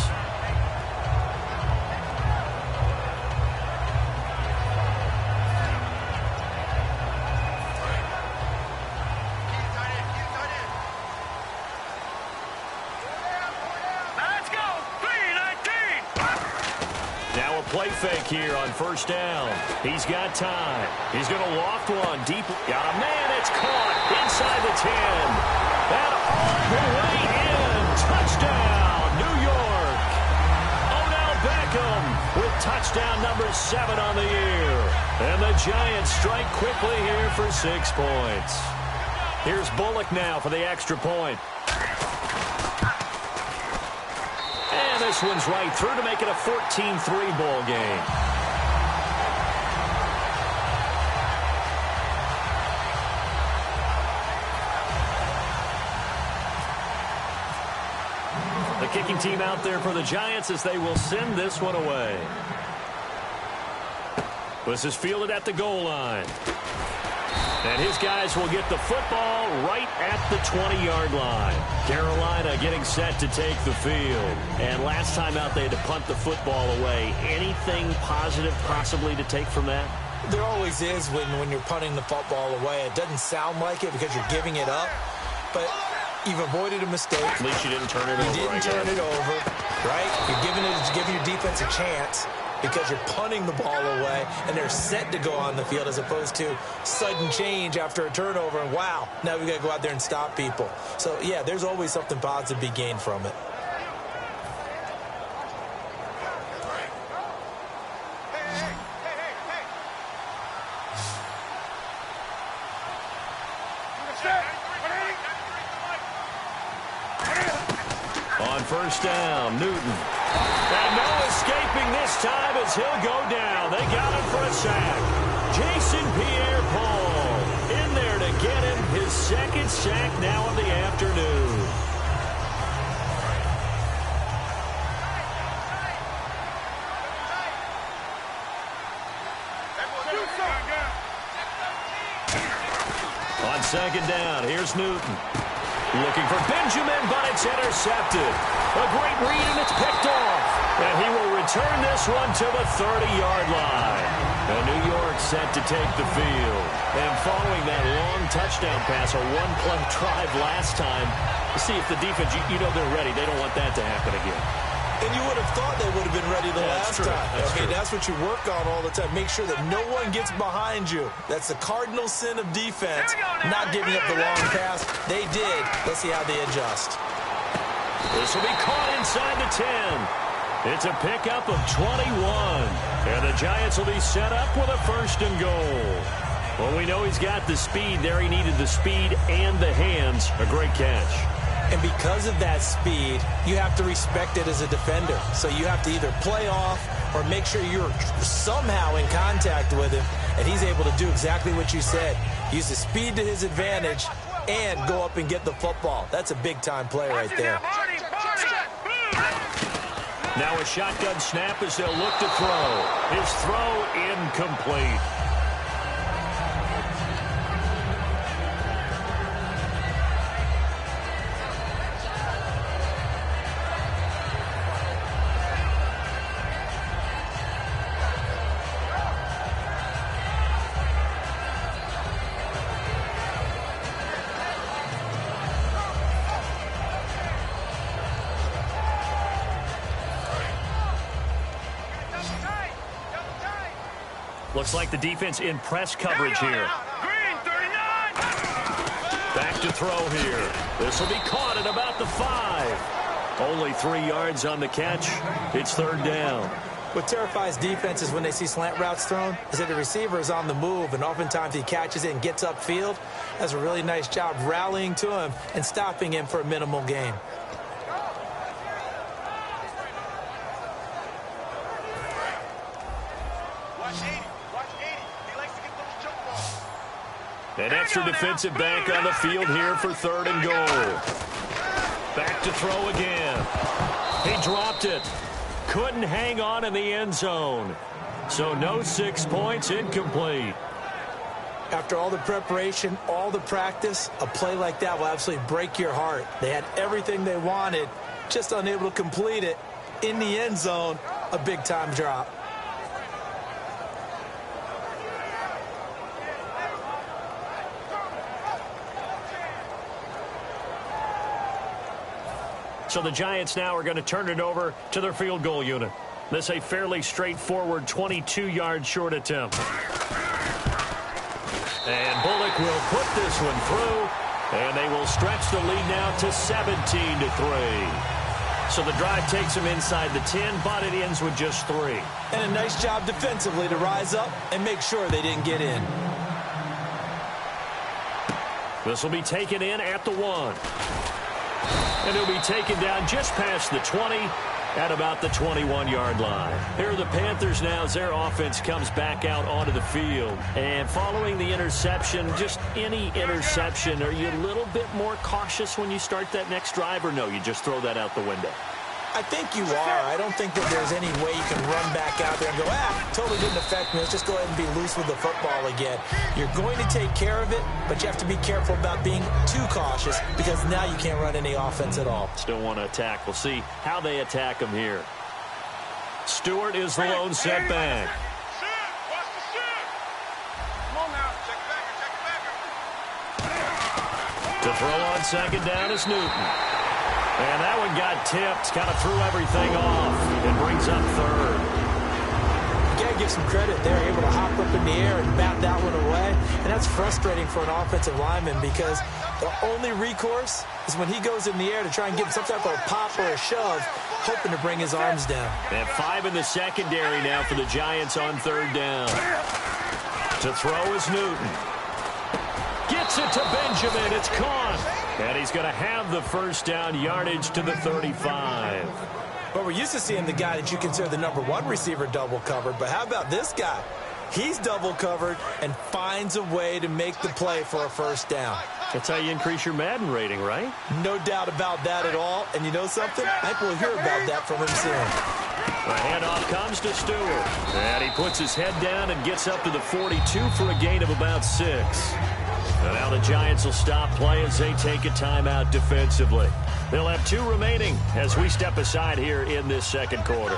Play fake here on 1st down. He's got time. He's going to loft one deep. Got a man. It's caught inside the 10. And all the way in. Touchdown, New York. Odell Beckham with touchdown number 7 on the year. And the Giants strike quickly here for 6 points. Here's Bullock now for the extra point. This one's right through to make it a 14-3 ball game. The kicking team out there for the Giants as they will send this one away. This is fielded at the goal line. And his guys will get the football right at the 20-yard line. Carolina getting set to take the field. And last time out, they had to punt the football away. Anything positive possibly to take from that? There always is when you're punting the football away. It doesn't sound like it because you're giving it up, but you've avoided a mistake. At least you didn't turn it over. You didn't turn it over, right? You're giving your defense a chance because you're punting the ball away, and they're set to go on the field as opposed to sudden change after a turnover, and wow, now we've got to go out there and stop people. So, yeah, there's always something positive to be gained from it. On first down, Newton. And no escaping this time as he'll go down. They got him for a sack. Jason Pierre-Paul in there to get him his second sack now of the afternoon. On second down, here's Newton. Looking for Benjamin, but it's intercepted. A great read, and it's picked off. And he will return this one to the 30-yard line. And New York set to take the field. And following that long touchdown pass, a one-play drive last time, see if the defense, you know they're ready. They don't want that to happen again. And you would have thought they would have been ready the last time. That's what you work on all the time. Make sure that no one gets behind you. That's the cardinal sin of defense, not giving up the long pass. They did. Let's see how they adjust. This will be caught inside the 10. It's a pickup of 21. And the Giants will be set up with a first and goal. Well, we know he's got the speed there. He needed the speed and the hands. A great catch. And because of that speed, you have to respect it as a defender. So you have to either play off or make sure you're somehow in contact with him. And he's able to do exactly what you said. Use the speed to his advantage and go up and get the football. That's a big-time play right there. Now a shotgun snap as they'll look to throw. His throw incomplete. Looks like the defense in press coverage here. Back to throw here. This will be caught at about the 5. Only 3 yards on the catch. It's third down. What terrifies defenses when they see slant routes thrown is that the receiver is on the move, and oftentimes he catches it and gets upfield. Does a really nice job rallying to him and stopping him for a minimal gain. An extra defensive back on the field here for third and goal. Back to throw again. He dropped it. Couldn't hang on in the end zone. So no 6 points, incomplete. After all the preparation, all the practice, a play like that will absolutely break your heart. They had everything they wanted, just unable to complete it. In the end zone, a big-time drop. So the Giants now are going to turn it over to their field goal unit. This a fairly straightforward 22-yard short attempt. And Bullock will put this one through, and they will stretch the lead now to 17-3. So the drive takes them inside the 10, but it ends with just 3. And a nice job defensively to rise up and make sure they didn't get in. This will be taken in at the 1. And he'll be taken down just past the 20 at about the 21-yard line. Here are the Panthers now as their offense comes back out onto the field. And following the interception, just any interception, are you a little bit more cautious when you start that next drive, or no, you just throw that out the window? I think you are. I don't think that there's any way you can run back out there and go, totally didn't affect me. Let's just go ahead and be loose with the football again. You're going to take care of it, but you have to be careful about being too cautious because now you can't run any offense at all. Still want to attack. We'll see how they attack him here. Stewart is the lone setback. To throw on second down is Newton. And that one got tipped, kind of threw everything off. It brings up third. You got to give some credit. They're able to hop up in the air and bat that one away. And that's frustrating for an offensive lineman because the only recourse is when he goes in the air to try and get some type of a pop or a shove, hoping to bring his arms down. And 5 in the secondary now for the Giants on third down. To throw is Newton. Gets it to Benjamin. It's caught. And he's going to have the first down, yardage to the 35. But we're used to seeing the guy that you consider the #1 receiver double covered. But how about this guy? He's double covered and finds a way to make the play for a first down. That's how you increase your Madden rating, right? No doubt about that at all. And you know something? I think we'll hear about that from him soon. The handoff comes to Stewart. And he puts his head down and gets up to the 42 for a gain of about 6. And now the Giants will stop play as they take a timeout defensively. They'll have 2 remaining as we step aside here in this second quarter.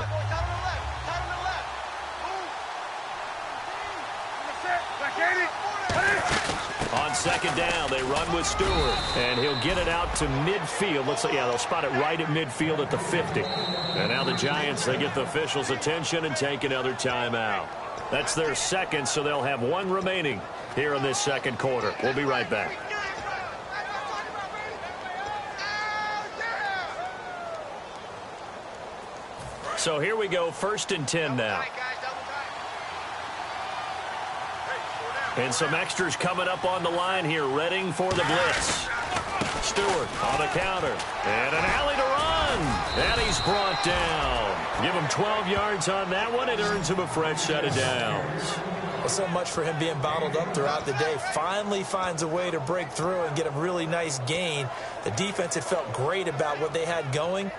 On second down, they run with Stewart, and he'll get it out to midfield. They'll spot it right at midfield at the 50. And now the Giants, they get the officials' attention and take another timeout. That's their second, so they'll have 1 remaining here in this second quarter. We'll be right back. So here we go, 1st and 10 now. And some extras coming up on the line here, readying for the blitz. Stewart on the counter. And an alley to run. And he's brought down. Give him 12 yards on that one. It earns him a fresh set of downs. Well, so much for him being bottled up throughout the day. Finally finds a way to break through and get a really nice gain. The defense had felt great about what they had going.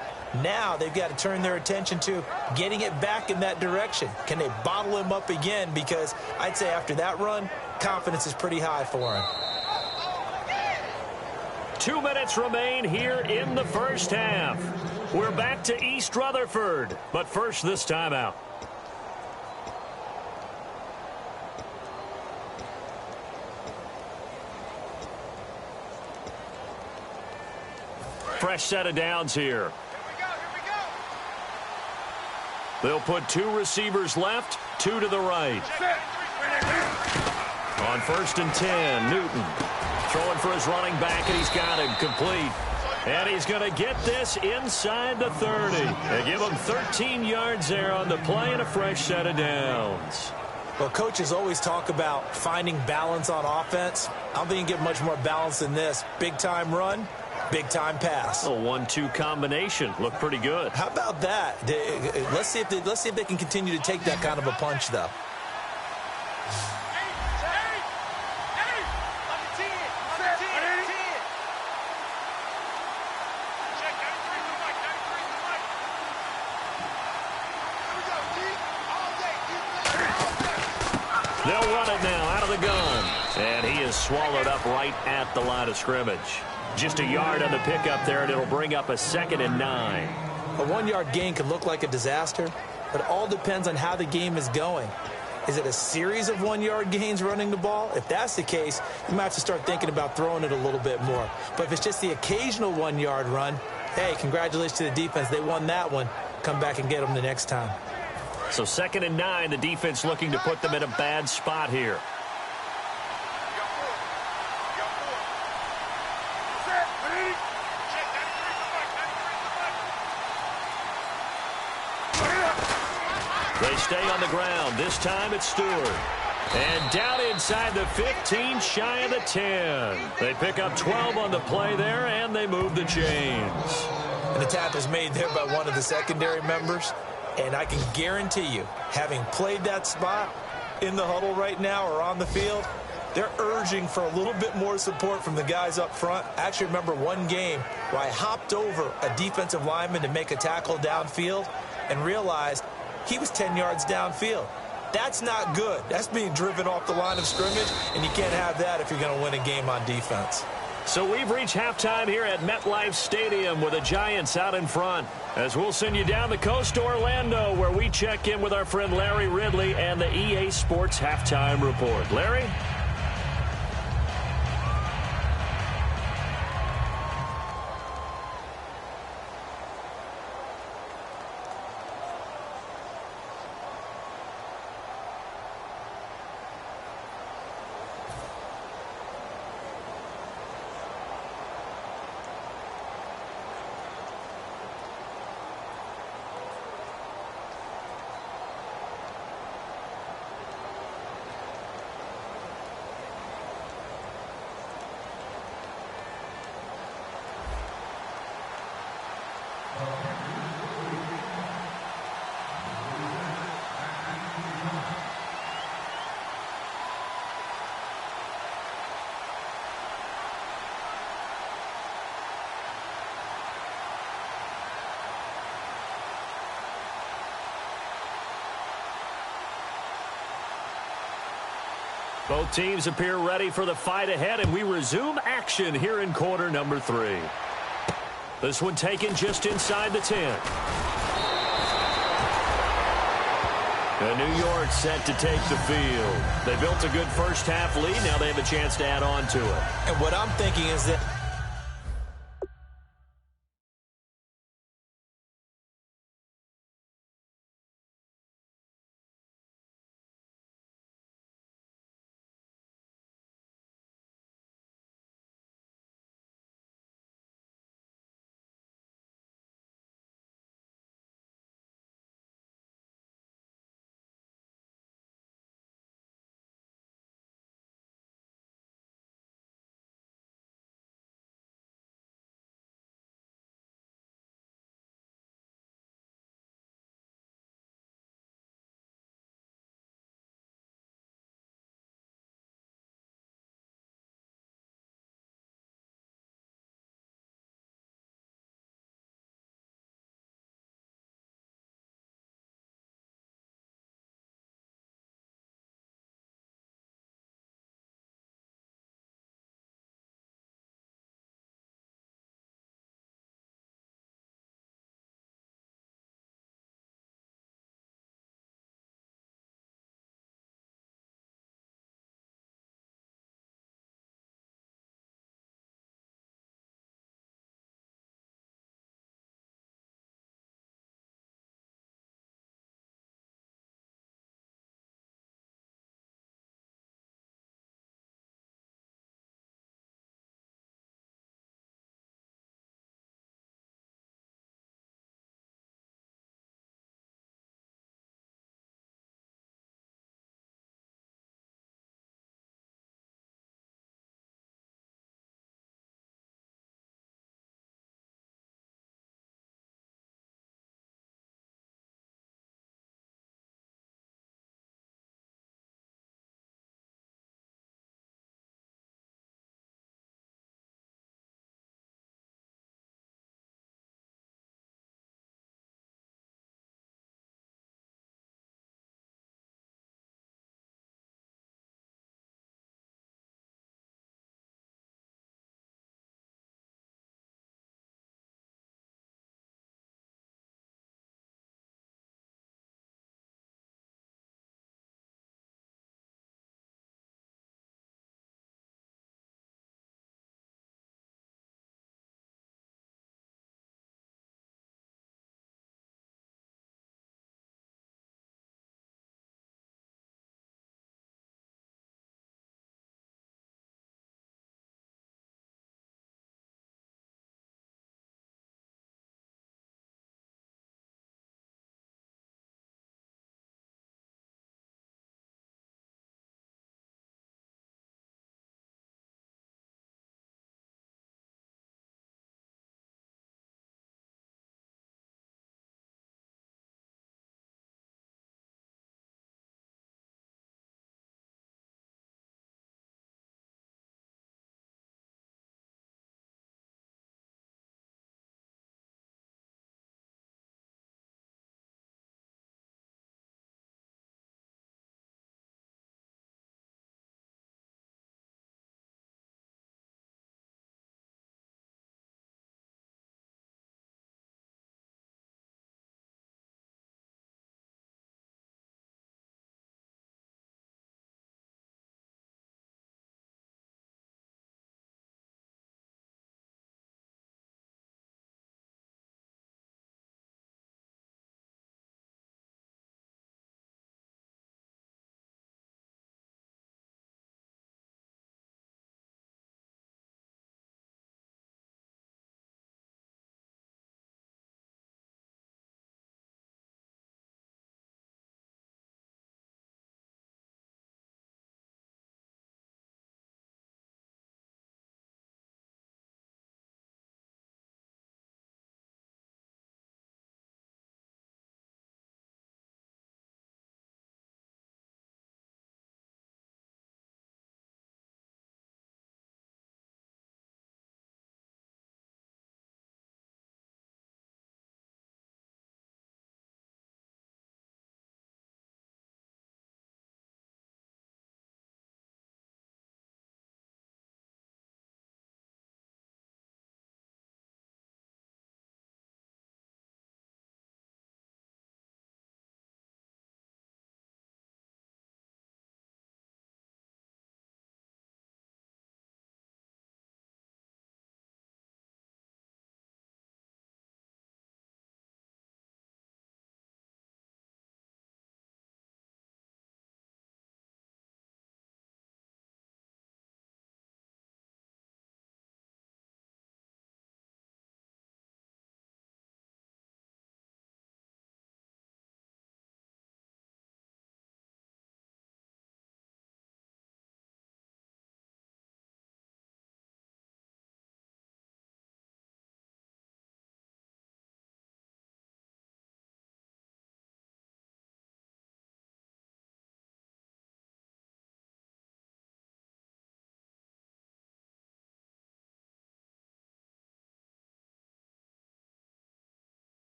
Now they've got to turn their attention to getting it back in that direction. Can they bottle him up again? Because I'd say after that run, confidence is pretty high for him. 2 minutes remain here in the first half. We're back to East Rutherford, but first this timeout. Fresh set of downs here. They'll put 2 receivers left, 2 to the right. On 1st and 10, Newton throwing for his running back, and he's got him complete. And he's going to get this inside the 30. They give him 13 yards there on the play and a fresh set of downs. Well, coaches always talk about finding balance on offense. I don't think you can get much more balance than this. Big-time run, big-time pass. A 1-2 combination. Looked pretty good. How about that? Let's see if they can continue to take that kind of a punch, though. They'll run it now out of the gun. And he is swallowed up right at the line of scrimmage. Just a yard on the pickup there, and it'll bring up a 2nd and 9. A 1-yard gain can look like a disaster, but it all depends on how the game is going. Is it a series of 1-yard gains running the ball? If that's the case, you might have to start thinking about throwing it a little bit more. But if it's just the occasional 1-yard run, hey, congratulations to the defense. They won that one. Come back and get them the next time. So 2nd and 9, the defense looking to put them in a bad spot here. They stay on the ground. This time it's Stewart. And down inside the 15, shy of the 10. They pick up 12 on the play there, and they move the chains. And the tackle's made there by one of the secondary members. And I can guarantee you, having played that spot in the huddle right now or on the field, They're urging for a little bit more support from the guys up front. I actually remember one game where I hopped over a defensive lineman to make a tackle downfield and realized he was 10 yards downfield. That's not good. That's being driven off the line of scrimmage, and you can't have that if you're going to win a game on defense. So we've reached halftime here at MetLife Stadium with the Giants out in front. As we'll send you down the coast to Orlando, where we check in with our friend Larry Ridley and the EA Sports Halftime Report. Larry? Both teams appear ready for the fight ahead, and we resume action here in quarter number 3. This one taken just inside the 10. And New York set to take the field. They built a good first half lead. Now they have a chance to add on to it. And what I'm thinking is that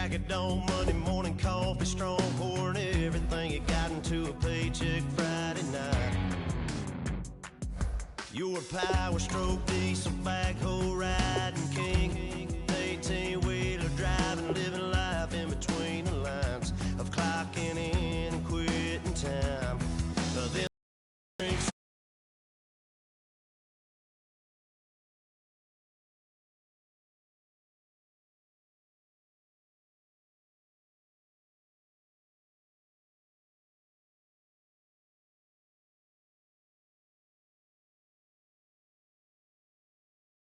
crack of dawn, Monday morning coffee, strong, pouring everything you got into a paycheck Friday night. Your power stroke diesel backhoe ride.